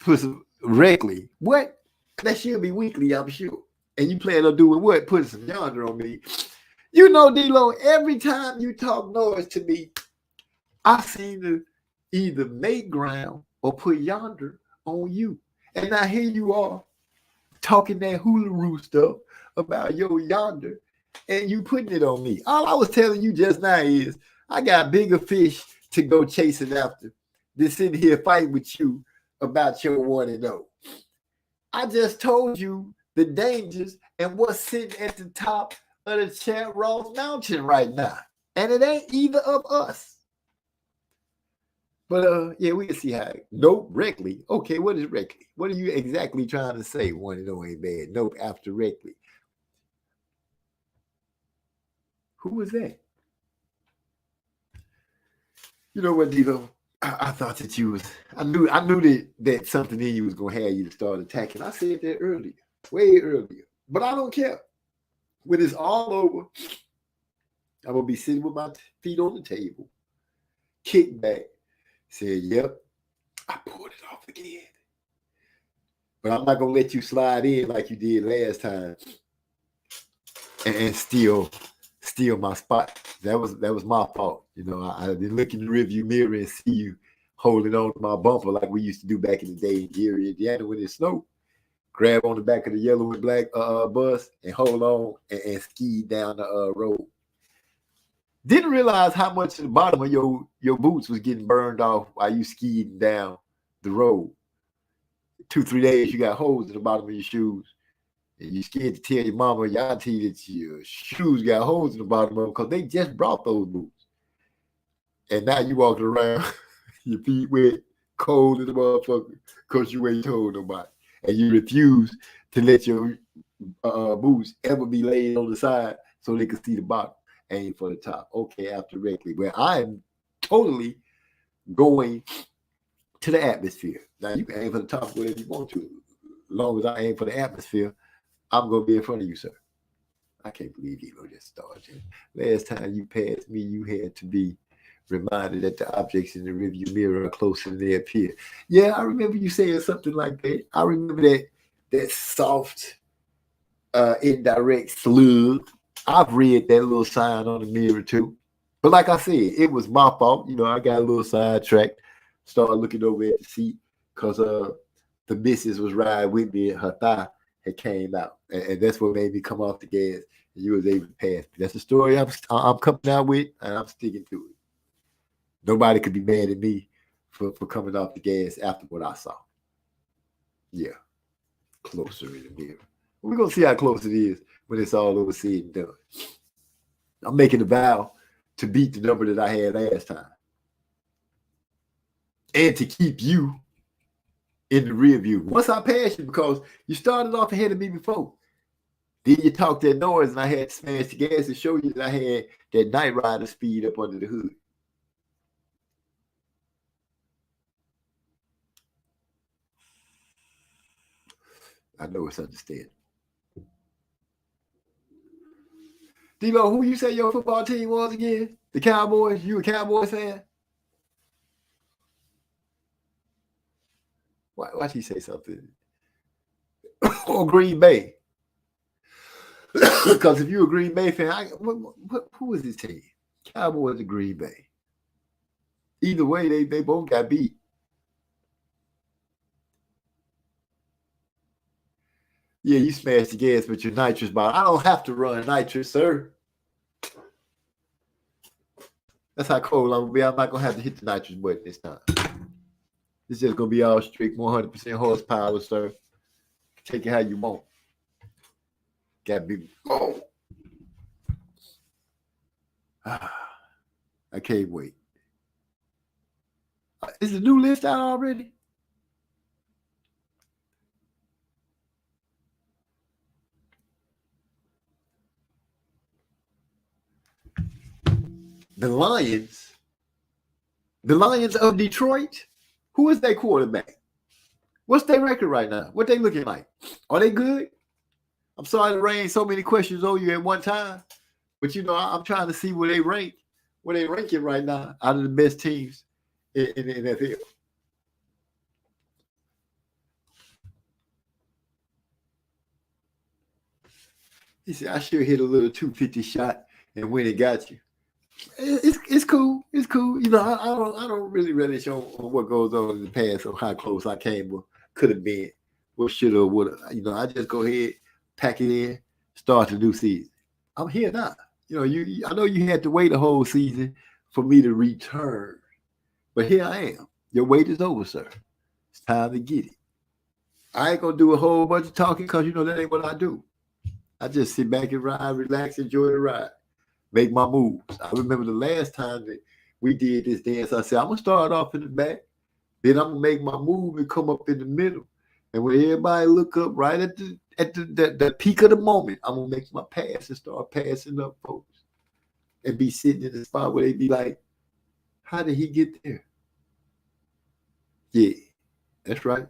Put some regularly. What? That should be weekly, I'm sure. And you plan on doing what? Putting some yonder on me. You know, D-Lo, every time you talk noise to me, I seem to either make ground or put yonder on you. And now here you are talking that hula stuff about yo yonder, and you putting it on me. All I was telling you just now is I got bigger fish to go chasing after than sitting here fighting with you about your 1-0. I just told you the dangers and what's sitting at the top of the Chad Ross Mountain right now. And it ain't either of us. But yeah, we can see how. Nope, Reckley. Okay, what is Reckley? What are you exactly trying to say? 1-0 ain't bad. Nope, after Reckley. Who was that? You know what, Devo? I thought that you was. I knew that something in you was gonna have you to start attacking. I said that earlier, way earlier. But I don't care. When it's all over, I'm gonna be sitting with my feet on the table, kick back, say, "Yep, I pulled it off again." But I'm not gonna let you slide in like you did last time and steal my spot. That was my fault. You know, I didn't look in the rearview mirror and see you holding on to my bumper like we used to do back in the day in Gary, Indiana, when it snowed. Grab on the back of the yellow and black bus and hold on and ski down the road. Didn't realize how much of the bottom of your boots was getting burned off while you skied down the road. 2-3 days, you got holes in the bottom of your shoes. And you scared to tell your mama or your auntie that your shoes got holes in the bottom of them because they just brought those boots. And now you walking around, your feet wet, cold as a motherfucker because you ain't told nobody. And you refuse to let your boots ever be laid on the side so they can see the bottom. Aim for the top. Okay, after Reckley, where I am totally going to the atmosphere. Now you can aim for the top wherever you want to. As long as I aim for the atmosphere, I'm gonna be in front of you, sir. I can't believe you just started. Last time you passed me, you had to be reminded that the objects in the rearview mirror are closer than they appear. Yeah, I remember you saying something like that. I remember that soft, indirect slug. I've read that little sign on the mirror too. But like I said, it was my fault. You know, I got a little sidetracked, started looking over at the seat because the missus was riding with me and her thigh had came out. And that's what made me come off the gas. And you was able to pass me. That's the story I'm coming out with, and I'm sticking to it. Nobody could be mad at me for coming off the gas after what I saw. Yeah. Closer in the mirror. We're going to see how close it is when it's all over said and done. I'm making a vow to beat the number that I had last time. And to keep you in the rear view. Once I pass you, because you started off ahead of me before. Then you talked that noise and I had to smash the gas to show you that I had that Night Rider speed up under the hood. I know it's understandable. D-Lo, who you say your football team was again? The Cowboys? You a Cowboys fan? Why'd he say something? Or Green Bay? Because if you're a Green Bay fan, who is this team? Cowboys or Green Bay? Either way, they both got beat. Yeah, you smashed the gas with your nitrous bottle. I don't have to run nitrous, sir. That's how cold I'm going to be. I'm not going to have to hit the nitrous button this time. It's just going to be all strict, 100% horsepower, sir. Take it how you want. Got to be. Oh. I can't wait. Is the new list out already? The Lions of Detroit, who is their quarterback? What's their record right now? What they looking like? Are they good? I'm sorry to rain so many questions on you at one time, but you know, I'm trying to see where they rank, where they ranking right now out of the best teams in the NFL. He said, I should hit a little 250 shot and when it got you. It's cool. It's cool. You know, I don't really relish on what goes on in the past or how close I came could have been, what should have, would have. You know, I just go ahead, pack it in, start the new season. I'm here now. You know, I know you had to wait a whole season for me to return, but here I am. Your wait is over, sir. It's time to get it. I ain't gonna do a whole bunch of talking because you know that ain't what I do. I just sit back and ride, relax, enjoy the ride, make my moves. I remember the last time that we did this dance. I said I'm gonna start off in the back, then I'm gonna make my move and come up in the middle. And when everybody look up right at the peak of the moment, I'm gonna make my pass and start passing up folks, and be sitting in the spot where they be like, "How did he get there?" Yeah, that's right.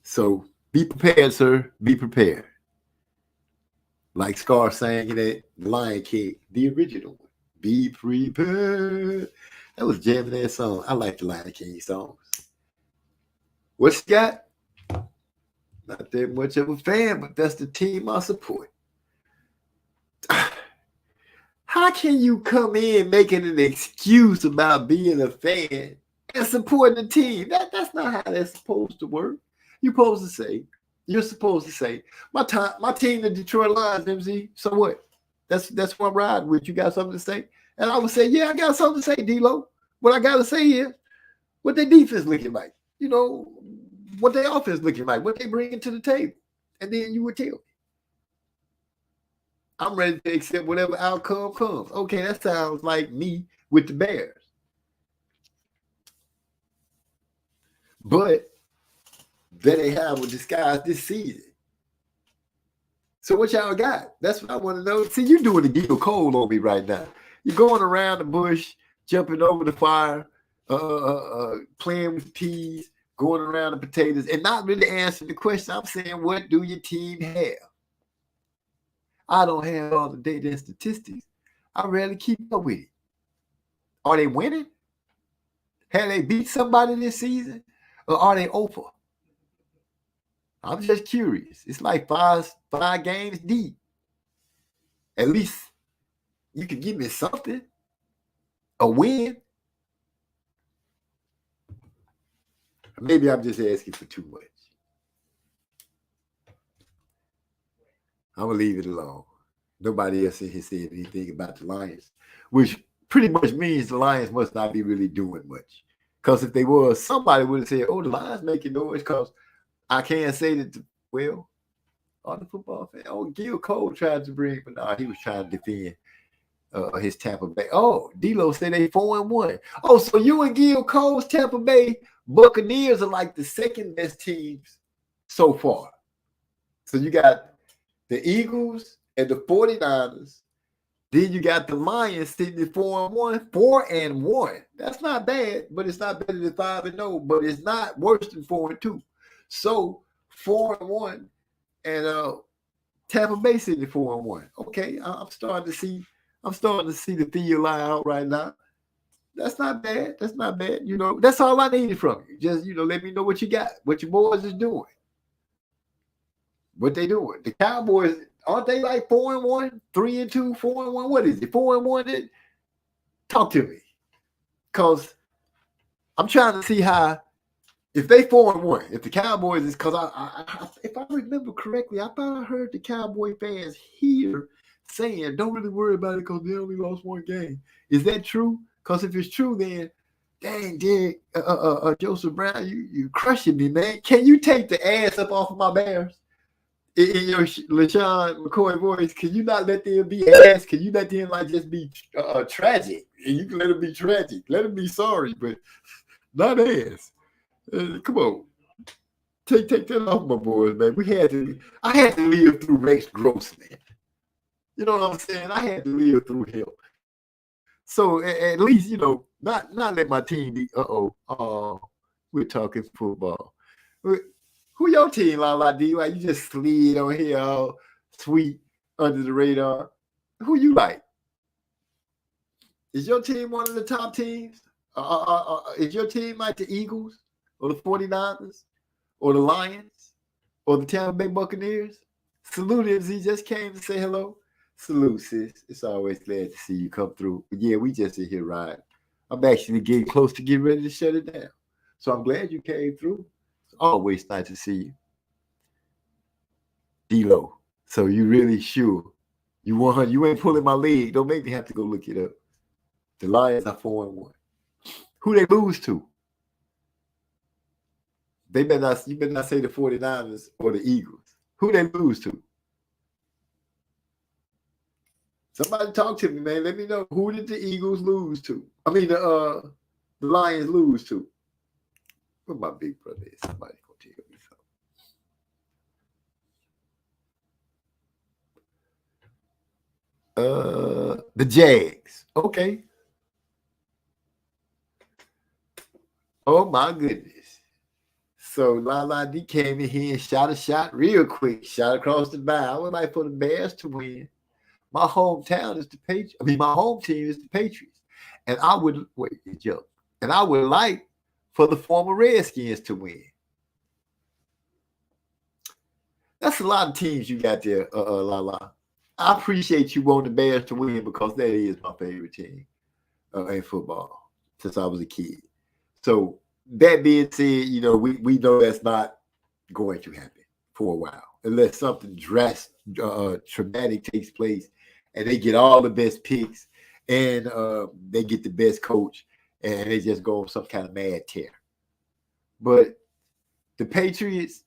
So be prepared, sir. Be prepared. Like Scar sang in that Lion King, the original one. Be prepared. That was jamming that song. I like the Lion King songs. What you got? Not that much of a fan, but that's the team I support. How can you come in making an excuse about being a fan and supporting the team? That's not how that's supposed to work. You're supposed to say, my team, the Detroit Lions, MZ. So what? That's what I'm riding with. You got something to say? And I would say, yeah, I got something to say, D-Lo. What I gotta say is what their defense looking like. You know, what their offense looking like, what they bringing to the table. And then you would tell me. I'm ready to accept whatever outcome comes. Okay, that sounds like me with the Bears. But that ain't how we disguise this season. So what y'all got? That's what I want to know. See, you doing the Gil Cole on me right now. You're going around the bush, jumping over the fire, playing with peas, going around the potatoes, and not really answering the question. I'm saying, what do your team have? I don't have all the data and statistics. I rarely keep up with it. Are they winning? Have they beat somebody this season? Or are they over? I'm just curious. It's like five games deep. At least you can give me something. A win. Maybe I'm just asking for too much. I'm going to leave it alone. Nobody else in here said anything about the Lions, which pretty much means the Lions must not be really doing much. Because if they were, somebody would have said, oh, the Lions making noise because I can't say that, on the football fan. Oh, Gil Cole tried to bring, but no, he was trying to defend his Tampa Bay. Oh, D-Lo said they 4-1. Oh, so you and Gil Cole's Tampa Bay Buccaneers are like the second best teams so far. So you got the Eagles and the 49ers. Then you got the Lions sitting at 4-1. 4-1. That's not bad, but it's not better than 5-0, but it's not worse than 4-2. So 4-1 and Tampa Bay sitting at 4-1. Okay, I'm starting to see the field lie out right now. That's not bad. That's not bad. You know, that's all I needed from you. Just, let me know what you got, what your boys is doing. What they doing. The Cowboys, aren't they like 4-1, 3-2, 4-1? What is it? 4-1? Talk to me. Because I'm trying to see how, if they 4-1, if the Cowboys is, because if I remember correctly, I thought I heard the Cowboy fans here saying, don't really worry about it because they only lost one game. Is that true? Because if it's true, then dang, Derek, Joseph Brown, you crushing me, man. Can you take the ass up off of my Bears? In your LaShawn McCoy voice, can you not let them be ass? Can you let them just be tragic? And you can let them be tragic. Let them be sorry, but not ass. Come on. Take that off my boys, man. I had to live through Rex Grossman. You know what I'm saying? I had to live through him. So at least, not let my team be, we're talking football. Who your team, La D? Like you just slid on here all sweet under the radar. Who you like? Is your team one of the top teams? Is your team like the Eagles or the 49ers or the Lions or the Tampa Bay Buccaneers? Salute him. He just came to say hello. Salute, sis. It's always glad to see you come through. But yeah, we just in here riding. I'm actually getting close to getting ready to shut it down. So I'm glad you came through. It's always nice to see you. D-Lo. So you really sure? You 100? You ain't pulling my leg. Don't make me have to go look it up. The Lions are 4-1. Who they lose to? They better not. You better not say the 49ers or the Eagles. Who they lose to? Somebody talk to me, man. Let me know, who did the Eagles lose to? I mean, the Lions lose to. Where my big brother is? Somebody gonna tell me something. The Jags. Okay. Oh my goodness. So Lala D came in here and shot a shot real quick, shot across the bow. I would like for the Bears to win. My hometown is the Patriots. I mean, my home team is the Patriots. And I would And I would like for the former Redskins to win. That's a lot of teams you got there, Lala. I appreciate you wanting the Bears to win because that is my favorite team in football since I was a kid. So that being said, we know that's not going to happen for a while unless something traumatic takes place and they get all the best picks and they get the best coach and they just go on some kind of mad tear. But the Patriots,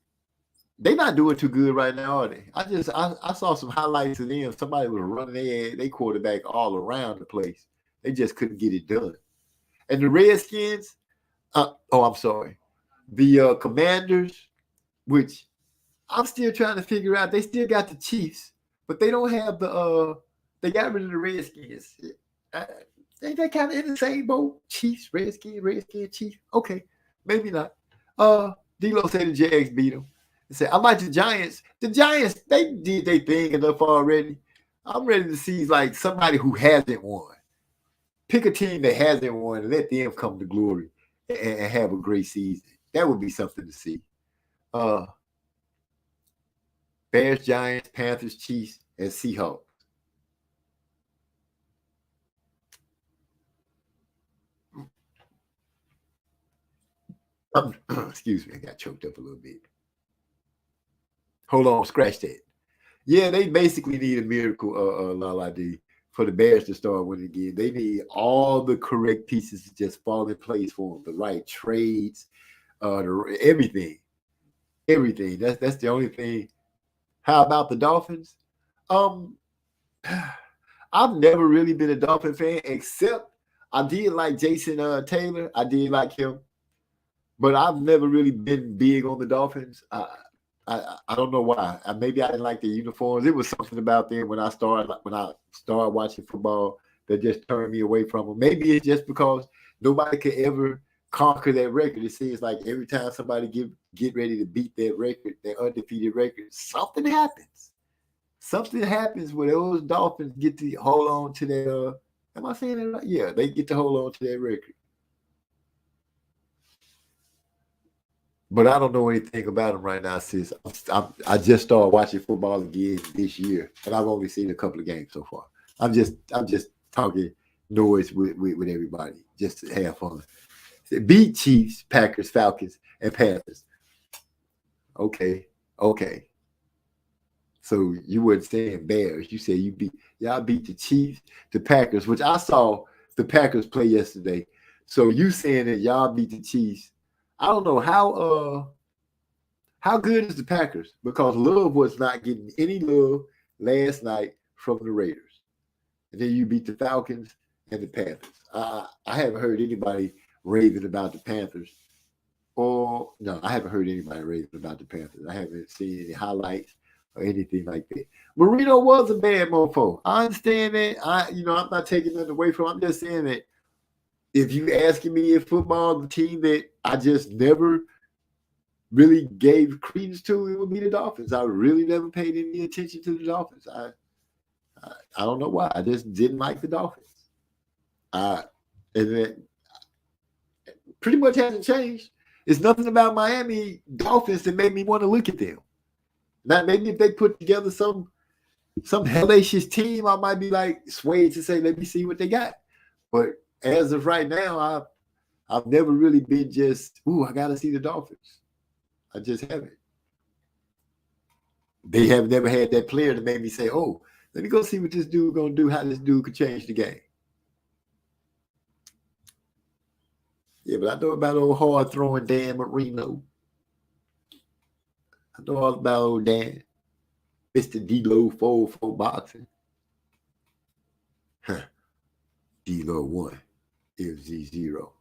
they're not doing too good right now, are they? I saw some highlights of them. Somebody was running their quarterback all around the place. They just couldn't get it done. And the Redskins, I'm sorry. The Commanders, which I'm still trying to figure out. They still got the Chiefs, but they don't have they got rid of the Redskins. Ain't they kind of in the same boat? Chiefs, Redskins, Chiefs. Okay, maybe not. D-Lo said the Jags beat them. He said, I like the Giants. The Giants, they did their thing enough already. I'm ready to see like somebody who hasn't won. Pick a team that hasn't won and let them come to glory and have a great season. That would be something to see. Bears, Giants, Panthers, Chiefs, and Seahawks. Excuse me, I got choked up a little bit. Hold on, scratch that. Yeah, they basically need a miracle, Lala D, for the Bears to start winning again. They need all the correct pieces to just fall in place for them. The right trades, everything. Everything. That's the only thing. How about the Dolphins? I've never really been a Dolphin fan, except I did like Jason Taylor. I did like him. But I've never really been big on the Dolphins. I don't know why. Maybe I didn't like the uniforms. It was something about them when I started watching football that just turned me away from them. Maybe it's just because nobody could ever conquer that record. It seems like every time somebody get ready to beat that record, that undefeated record, something happens. Something happens where those Dolphins get to hold on to their. Am I saying that right? Yeah, they get to hold on to that record. But I don't know anything about them right now, sis. I just started watching football again this year, and I've only seen a couple of games so far. I'm just talking noise with everybody, just to have fun. Beat Chiefs, Packers, Falcons, and Panthers. Okay. So you weren't saying Bears. You said y'all beat the Chiefs, the Packers, which I saw the Packers play yesterday. So you saying that y'all beat the Chiefs. I don't know how good is the Packers, because Love was not getting any love last night from the Raiders. And then you beat the Falcons and the Panthers. I haven't heard anybody raving about the Panthers. No, I haven't heard anybody raving about the Panthers. I haven't seen any highlights or anything like that. Marino was a bad mofo. I understand that. I'm not taking nothing away from him. I'm just saying that if you asking me if football, the team that I just never really gave credence to, it would be the Dolphins. I really never paid any attention to the Dolphins. I don't know why. I just didn't like the Dolphins. And that pretty much hasn't changed. It's nothing about Miami Dolphins that made me want to look at them. Now, maybe if they put together some hellacious team, I might be like swayed to say, let me see what they got. But as of right now, I've never really been just, ooh, I got to see the Dolphins. I just haven't. They have never had that player that made me say, oh, let me go see what this dude going to do, how this dude could change the game. Yeah, but I know about old hard-throwing Dan Marino. I know all about old Dan. Mr. D-Lo 4-4 boxing. Huh. D-Lo 1, FZ 0.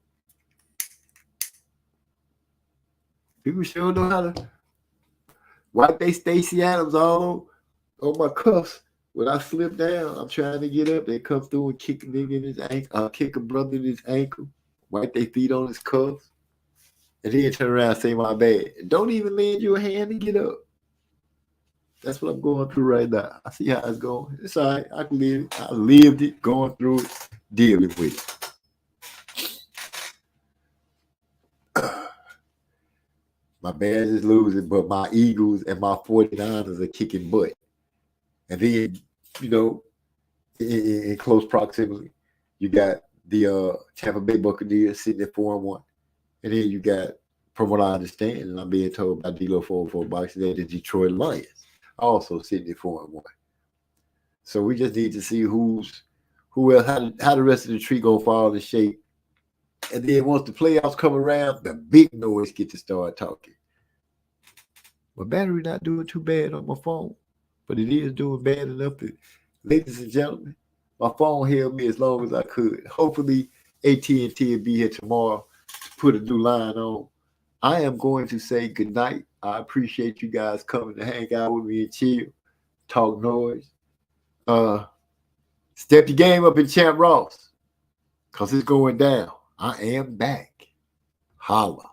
People sure know how to wipe they Stacey Adams all on my cuffs. When I slip down, I'm trying to get up. They come through and kick a nigga in his ankle. Kick a brother in his ankle. Wipe their feet on his cuffs. And then turn around and say my bad. And don't even lend you a hand to get up. That's what I'm going through right now. I see how it's going. It's all right. I can live it. I lived it, going through it, dealing with it. My Bears is losing, but my Eagles and my 49ers are kicking butt. And then, you know, in close proximity, you got the Tampa Bay Buccaneers sitting at 4-1. And then you got, from what I understand, and I'm being told by D-Lo 4-4 boxing, that the Detroit Lions also sitting at 4-1. So we just need to see who else, how the rest of the tree gonna fall in shape. And then once the playoffs come around, the big noise get to start talking. My battery not doing too bad on my phone, but it is doing bad enough that, ladies and gentlemen, my phone held me as long as I could. Hopefully, AT&T will be here tomorrow to put a new line on. I am going to say good night. I appreciate you guys coming to hang out with me and chill, talk noise. Step your game up in Champ Ross, because it's going down. I am back. Holla.